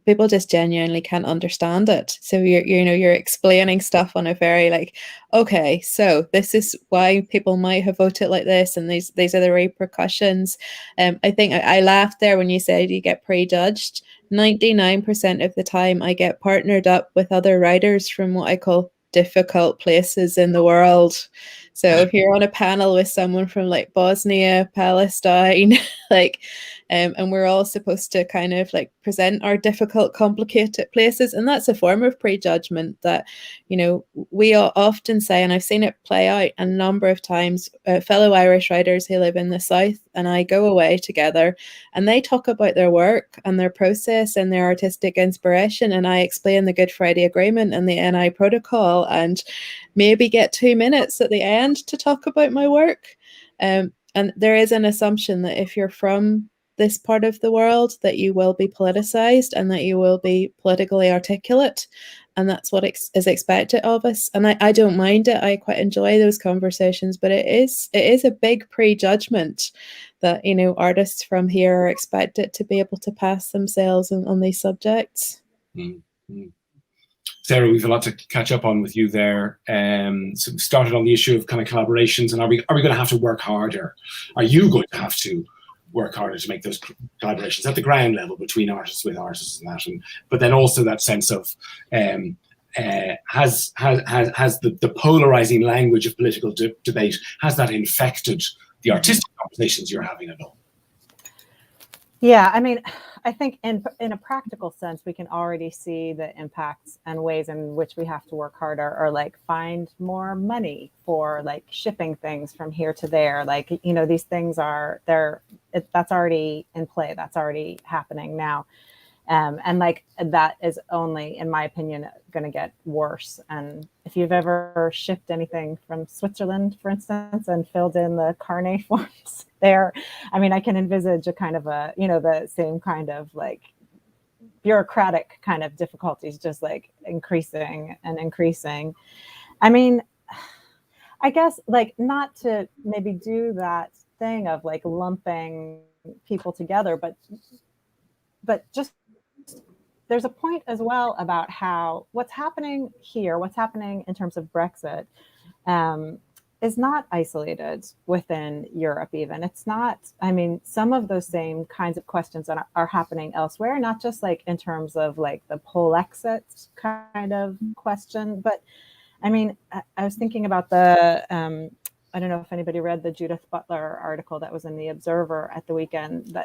people just genuinely can't understand it. So you're explaining stuff on a very okay, so this is why people might have voted like this, and these are the repercussions. I think I laughed there when you said you get prejudged. 99% of the time I get partnered up with other writers from what I call difficult places in the world. So if you're on a panel with someone from Bosnia, Palestine, and we're all supposed to kind of present our difficult, complicated places, and that's a form of prejudgment that, we often say, and I've seen it play out a number of times, fellow Irish writers who live in the South and I go away together and they talk about their work and their process and their artistic inspiration, and I explain the Good Friday Agreement and the NI Protocol and maybe get 2 minutes at the end to talk about my work. And there is an assumption that if you're from this part of the world, that you will be politicized and that you will be politically articulate. And that's what is expected of us. And I don't mind it. I quite enjoy those conversations, but it is a big prejudgment that, artists from here are expected to be able to pass themselves on these subjects. Mm-hmm. Sarah, we've a lot to catch up on with you there. So we started on the issue of kind of collaborations, and are we going to have to work harder? Are you going to have to work harder to make those collaborations at the ground level between artists with artists and that? But then also that sense of has the polarizing language of political debate, has that infected the artistic conversations you're having at all? Yeah, I mean, I think in a practical sense, we can already see the impacts and ways in which we have to work harder, or find more money for shipping things from here to there. These things that's already in play. That's already happening now. And that is only, in my opinion, going to get worse. And if you've ever shipped anything from Switzerland, for instance, and filled in the carnet forms there, I mean, I can envisage a kind of the same kind of bureaucratic kind of difficulties, just increasing and increasing. I mean, I guess not to maybe do that thing of lumping people together, but just there's a point as well about how what's happening here, what's happening in terms of Brexit, is not isolated within Europe even. It's not, I mean, some of those same kinds of questions that are happening elsewhere, not just like in terms of like the poll-exit kind of question, but I mean, I was thinking about the, I don't know if anybody read the Judith Butler article that was in The Observer at the weekend,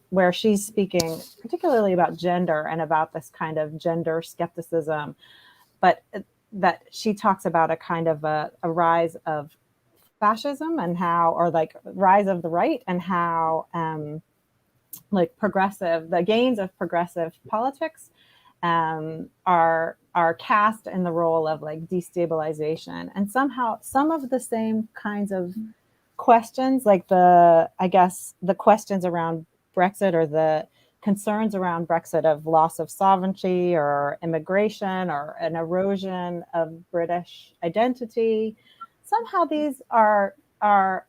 where she's speaking particularly about gender and about this kind of gender skepticism, but that she talks about a kind of a rise of fascism and how, or like rise of the right, and how like the gains of progressive politics are cast in the role of like destabilization. And somehow some of the same kinds of questions, like the questions around Brexit, or the concerns around Brexit of loss of sovereignty or immigration or an erosion of British identity, somehow these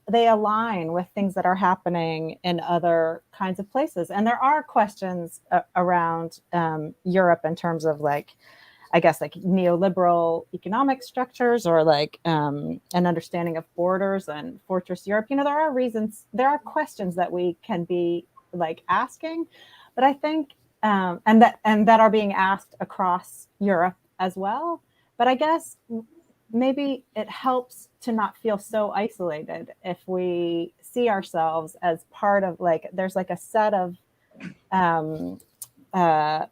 they align with things that are happening in other kinds of places. And there are questions around Europe in terms of like, I guess, like neoliberal economic structures, or like an understanding of borders and fortress Europe. You know, there are questions that we can be like asking, but I think, and that are being asked across Europe as well. But I guess maybe it helps to not feel so isolated if we see ourselves as part of like, there's like a set of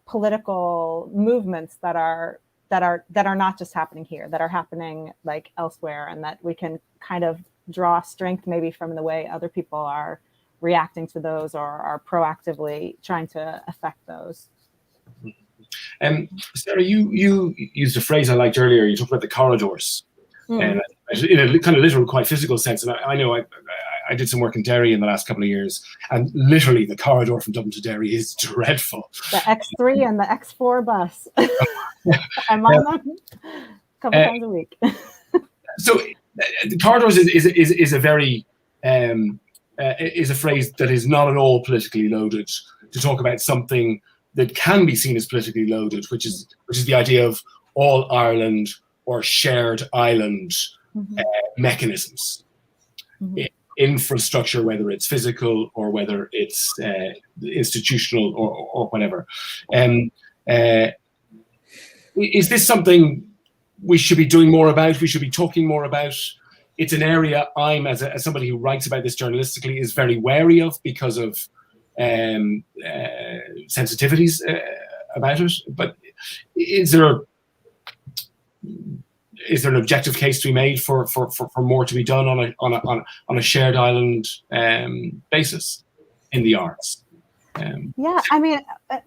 political movements that are not just happening here, that are happening like elsewhere, and that we can kind of draw strength maybe from the way other people are reacting to those, or are proactively trying to affect those. Sarah, you used a phrase I liked earlier. You talked about the corridors, and in a kind of literal, quite physical sense. And I know I did some work in Derry in the last couple of years, and literally the corridor from Dublin to Derry is dreadful. The X3 and the X4 bus. I'm on them a couple times a week. So the corridors is a very is a phrase that is not at all politically loaded to talk about something that can be seen as politically loaded, which is the idea of all Ireland or shared island mechanisms, infrastructure, whether it's physical or whether it's institutional or whatever. Is this something we should be doing more about? We should be talking more about? It's an area I'm, as somebody who writes about this journalistically, is very wary of because of sensitivities about it. But is there an objective case to be made for more to be done on a shared island basis in the arts? Yeah, I mean,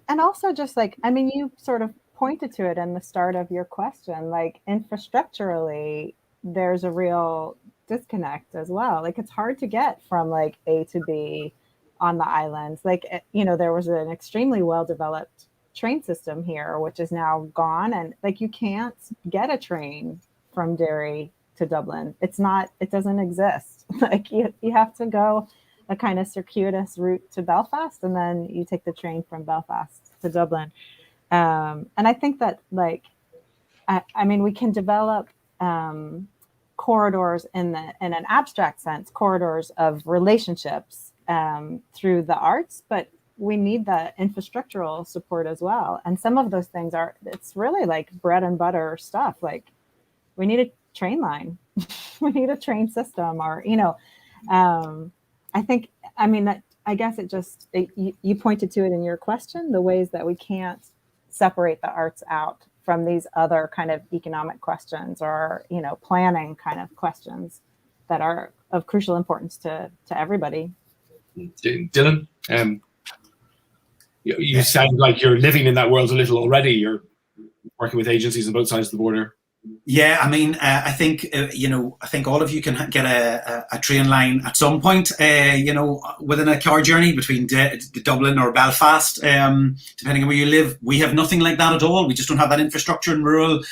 and also just like, I mean, you sort of pointed to it in the start of your question, like infrastructurally, there's a real disconnect as well. Like it's hard to get from like A to B on the islands. Like, you know, there was an extremely well-developed train system here, which is now gone. And like, you can't get a train from Derry to Dublin. It doesn't exist. Like you have to go a kind of circuitous route to Belfast, and then you take the train from Belfast to Dublin. And I think that like, I mean, we can develop corridors in an abstract sense, corridors of relationships through the arts, but we need the infrastructural support as well. And some of those things it's really like bread and butter stuff. Like we need a train line, we need a train system, or, you know, I think, I mean, that I guess you pointed to it in your question, the ways that we can't separate the arts out from these other kind of economic questions, or, you know, planning kind of questions that are of crucial importance to everybody. Dylan, you sound like you're living in that world a little already. You're working with agencies on both sides of the border. Yeah, I mean, I think, you know, I think all of you can get a train line at some point, you know, within a car journey between Dublin or Belfast, depending on where you live. We have nothing like that at all. We just don't have that infrastructure in rural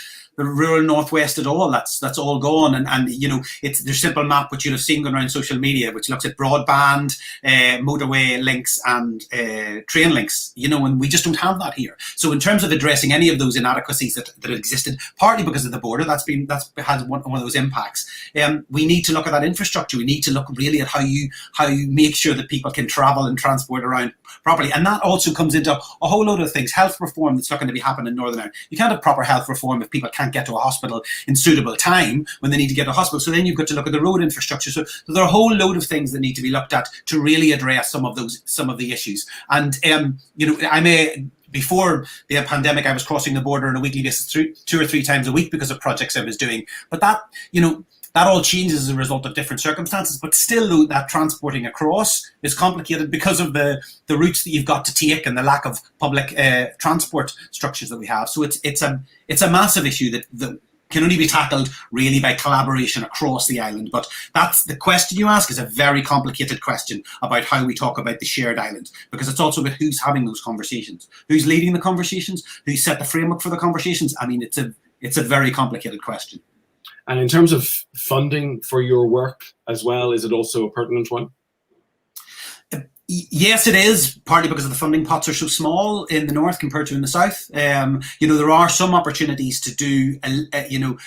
rural northwest at all. That's all gone, and you know, it's their simple map which you'll have seen going around social media, which looks at broadband, motorway links, and train links. You know, and we just don't have that here. So in terms of addressing any of those inadequacies that existed, partly because of the border, that's had one of those impacts. We need to look at that infrastructure. We need to look really at how you make sure that people can travel and transport around properly, and that also comes into a whole load of things. Health reform that's not going to be happening in Northern Ireland. You can't have proper health reform if people can't get to a hospital in suitable time when they need to get to a hospital. So then you've got to look at the road infrastructure. So there are a whole load of things that need to be looked at to really address some of the issues. And you know, before the pandemic, I was crossing the border on a weekly basis 2 or 3 times a week because of projects I was doing. But that, you know, that all changes as a result of different circumstances, but still that transporting across is complicated because of the routes that you've got to take and the lack of public transport structures that we have. So it's a massive issue that can only be tackled really by collaboration across the island. But that's the question you ask is a very complicated question about how we talk about the shared island, because it's also about who's having those conversations, who's leading the conversations, who set the framework for the conversations. I mean, it's a very complicated question. And in terms of funding for your work as well, is it also a pertinent one? Yes, it is, partly because the funding pots are so small in the north compared to in the south. You know, there are some opportunities to do, you know,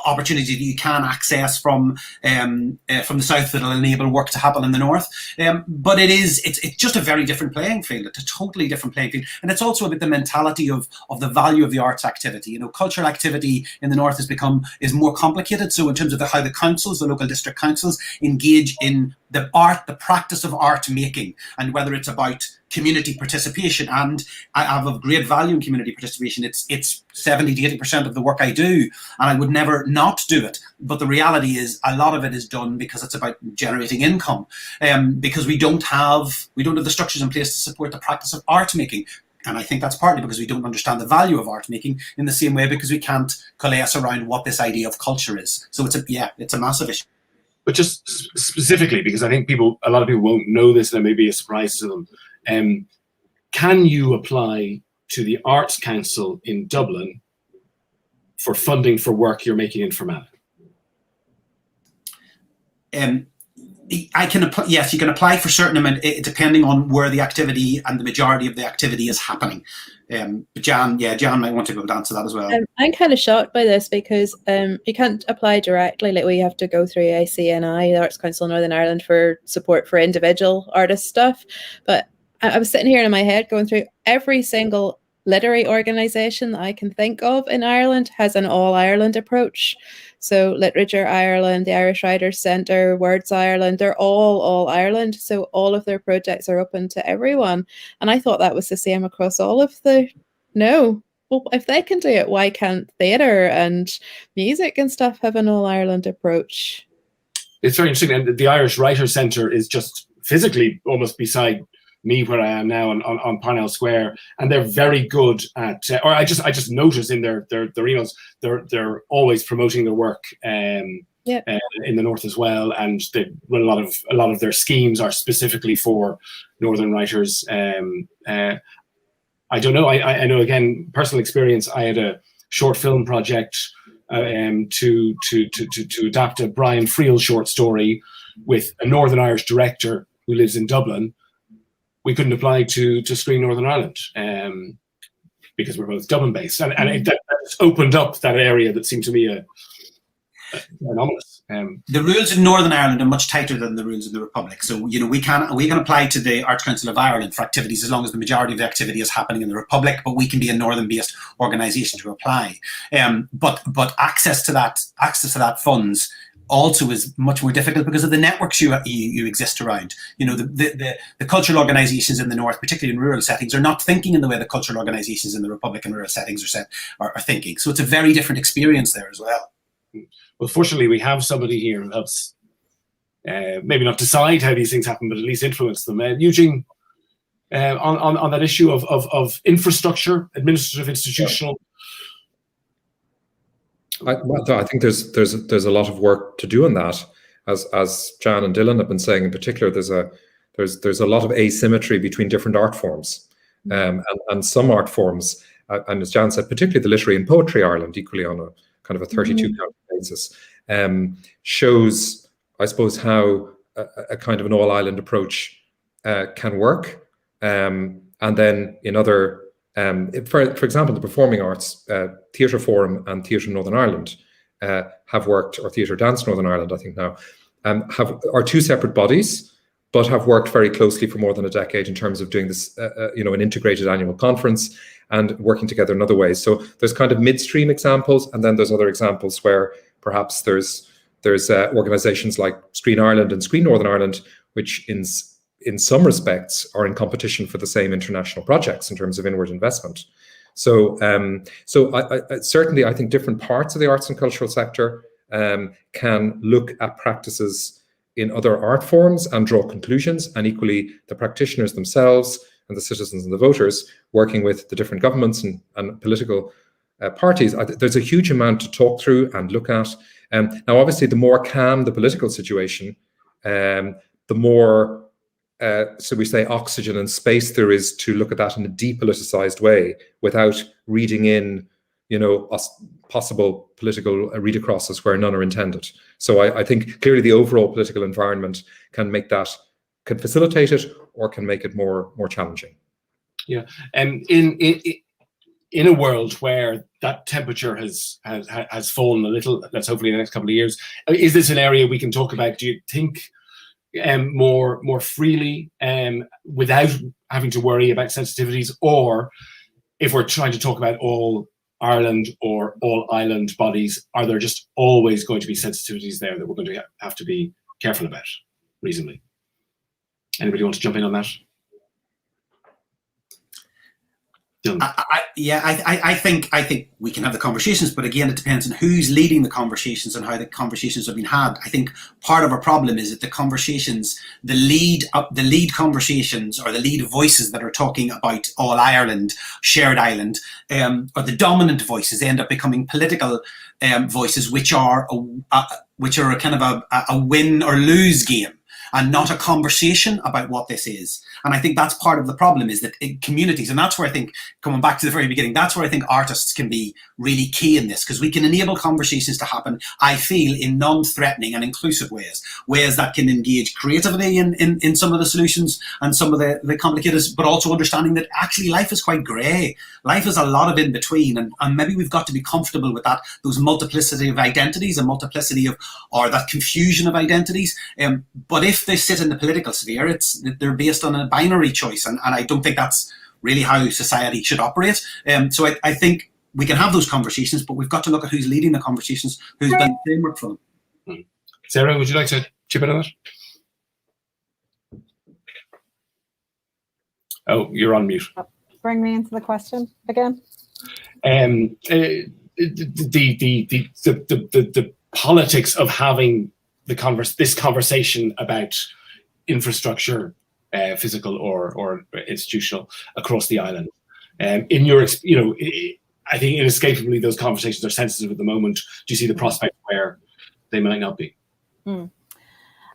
opportunities that you can access from the south that will enable work to happen in the north. But it's just a very different playing field. It's a totally different playing field, and it's also about the mentality of the value of the arts activity. You know, cultural activity in the north is more complicated. So in terms of how the councils, the local district councils, engage in the practice of art making, and whether it's about community participation, and I have a great value in community participation. It's 70 to 80% of the work I do, and I would never not do it. But the reality is a lot of it is done because it's about generating income, because we don't have the structures in place to support the practice of art making. And I think that's partly because we don't understand the value of art making in the same way, because we can't coalesce around what this idea of culture is. So it's a massive issue. But just specifically, because I think a lot of people won't know this, and it may be a surprise to them, can you apply to the Arts Council in Dublin for funding for work you're making in Fermanagh? Yes, you can apply for certain amount, depending on where the activity and the majority of the activity is happening. But Jan might want to go down to that as well. I'm kind of shocked by this because you can't apply directly. Like, we have to go through ACNI, the Arts Council of Northern Ireland, for support for individual artist stuff. But I was sitting here in my head going through every single literary organisation that I can think of in Ireland has an all-Ireland approach. So Literature Ireland, the Irish Writers Centre, Words Ireland, they're all Ireland. So all of their projects are open to everyone. And I thought that was the same across all of no. Well, if they can do it, why can't theatre and music and stuff have an all-Ireland approach? It's very interesting. And the Irish Writers Centre is just physically almost beside me where I am now on Parnell Square, and they're very good at. Or I just noticed in their emails, they're always promoting their work in the north as well, and they run a lot of their schemes are specifically for northern writers. I don't know. I know, again, personal experience. I had a short film project to adapt a Brian Friel short story with a Northern Irish director who lives in Dublin. We couldn't apply to Screen Northern Ireland because we're both Dublin based, and that's opened up that area that seemed to me anomalous. The rules in Northern Ireland are much tighter than the rules in the Republic. So, you know, we can apply to the Arts Council of Ireland for activities as long as the majority of the activity is happening in the Republic, but we can be a northern-based organisation to apply. But access to that funds also is much more difficult because of the networks you exist around. You know, the cultural organisations in the north, particularly in rural settings, are not thinking in the way the cultural organisations in the Republic and rural settings are thinking. So it's a very different experience there as well. Well, fortunately, we have somebody here who helps maybe not decide how these things happen, but at least influence them. Eugene, on that issue of infrastructure, administrative, institutional. I think there's a lot of work to do on that, as Jan and Dylan have been saying. In particular, there's a lot of asymmetry between different art forms, and some art forms, and as Jan said, particularly the Literary and Poetry Ireland, equally on a kind of a 32 county basis, shows, I suppose, how a kind of an all-island approach can work. And then in other, for example, the performing arts, Theatre Forum and Theatre Northern Ireland have worked, or Theatre Dance Northern Ireland, I think now, are two separate bodies, but have worked very closely for more than a decade in terms of doing this, an integrated annual conference and working together in other ways. So there's kind of midstream examples, and then there's other examples where perhaps there's organisations like Screen Ireland and Screen Northern Ireland, which in some respects are in competition for the same international projects in terms of inward investment. So I certainly, I think different parts of the arts and cultural sector can look at practices in other art forms and draw conclusions, and equally the practitioners themselves and the citizens and the voters working with the different governments and political parties. There's a huge amount to talk through and look at. Now, obviously, the more calm the political situation, the more, so we say, oxygen and space there is to look at that in a depoliticized way without reading in, possible political read acrosses where none are intended. So I think clearly the overall political environment can facilitate it or can make it more challenging. Yeah, and in a world where that temperature has fallen a little, that's hopefully in the next couple of years, is this an area we can talk about? Do you think more freely, without having to worry about sensitivities, or if we're trying to talk about all Ireland or all island bodies, are there just always going to be sensitivities there that we're going to have to be careful about reasonably? Anybody want to jump in on that? I think we can have the conversations, but again, it depends on who's leading the conversations and how the conversations have been had. I think part of our problem is that the conversations, the lead conversations, or the lead voices that are talking about all Ireland, shared island, or the dominant voices, end up becoming political voices, which are a kind of a win or lose game, and not a conversation about what this is. And I think that's part of the problem, is that in communities, and that's where I think, coming back to the very beginning, that's where I think artists can be really key in this, because we can enable conversations to happen, I feel, in non-threatening and inclusive ways that can engage creativity in some of the solutions and some of the complicators, but also understanding that actually life is quite grey. Life is a lot of in between, and maybe we've got to be comfortable with that, those multiplicity of identities and multiplicity of, or that confusion of identities. But if they sit in the political sphere, they're based on a binary choice, and I don't think that's really how society should operate. So I think we can have those conversations, but we've got to look at who's leading the conversations, who's been the framework for them. Sarah, would you like to chip in on that? Oh, you're on mute. Bring me into the question again. The politics of having this conversation about infrastructure, physical or institutional, across the island. In your, I think inescapably those conversations are sensitive at the moment. Do you see the prospect where they might not be?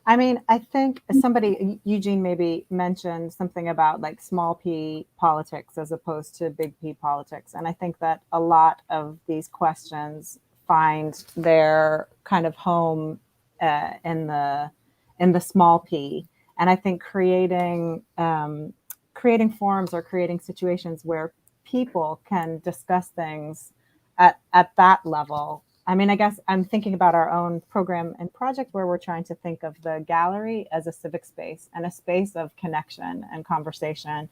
I mean, I think Eugene maybe mentioned something about like small p politics as opposed to big P politics. And I think that a lot of these questions find their kind of home in the small p. And I think creating forums or creating situations where people can discuss things at that level. I mean, I guess I'm thinking about our own program and project where we're trying to think of the gallery as a civic space and a space of connection and conversation.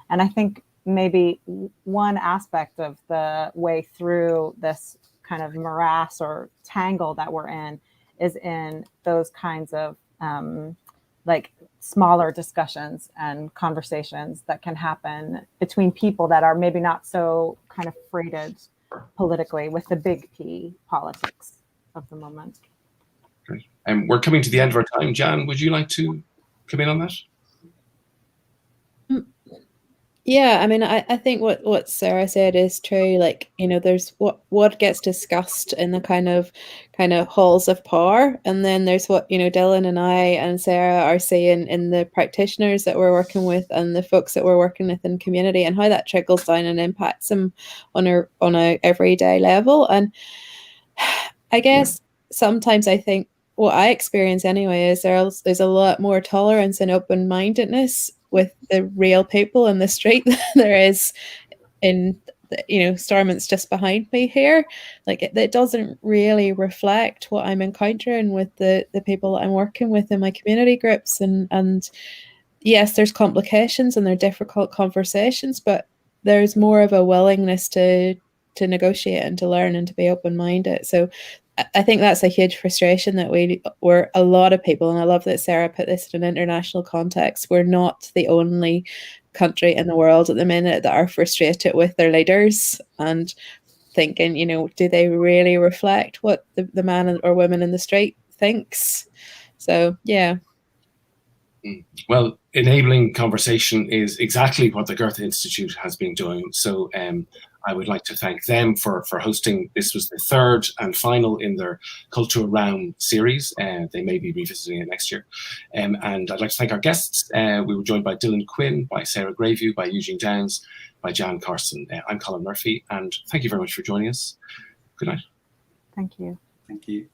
And I think maybe one aspect of the way through this kind of morass or tangle that we're in is in those kinds of like smaller discussions and conversations that can happen between people that are maybe not so kind of freighted politically with the big P politics of the moment. Great. And we're coming to the end of our time. Jan, would you like to come in on that? Yeah, I mean, I think what Sarah said is true. Like, there's what gets discussed in the kind of halls of power, and then there's what Dylan and I and Sarah are seeing in the practitioners that we're working with and the folks that we're working with in community, and how that trickles down and impacts them on a everyday level. And I guess sometimes I think what I experience anyway is there's a lot more tolerance and open-mindedness with the real people in the street than there is in Stormont's just behind me here. Like it doesn't really reflect what I'm encountering with the people that I'm working with in my community groups, and yes, there's complications and there are difficult conversations, but there's more of a willingness to negotiate and to learn and to be open-minded. So I think that's a huge frustration that we're a lot of people, and I love that Sara put this in an international context. We're not the only country in the world at the minute that are frustrated with their leaders and thinking, do they really reflect what the man or woman in the street thinks? So, yeah. Well, enabling conversation is exactly what the Goethe-Institut has been doing. So I would like to thank them for hosting. This was the third and final in their cultural raum series. They may be revisiting it next year. And I'd like to thank our guests. We were joined by Quinn, by Sara Greavu, by Eugene Downes, by Jan Carson. I'm Colin Murphy, and thank you very much for joining us. Good night. Thank you. Thank you.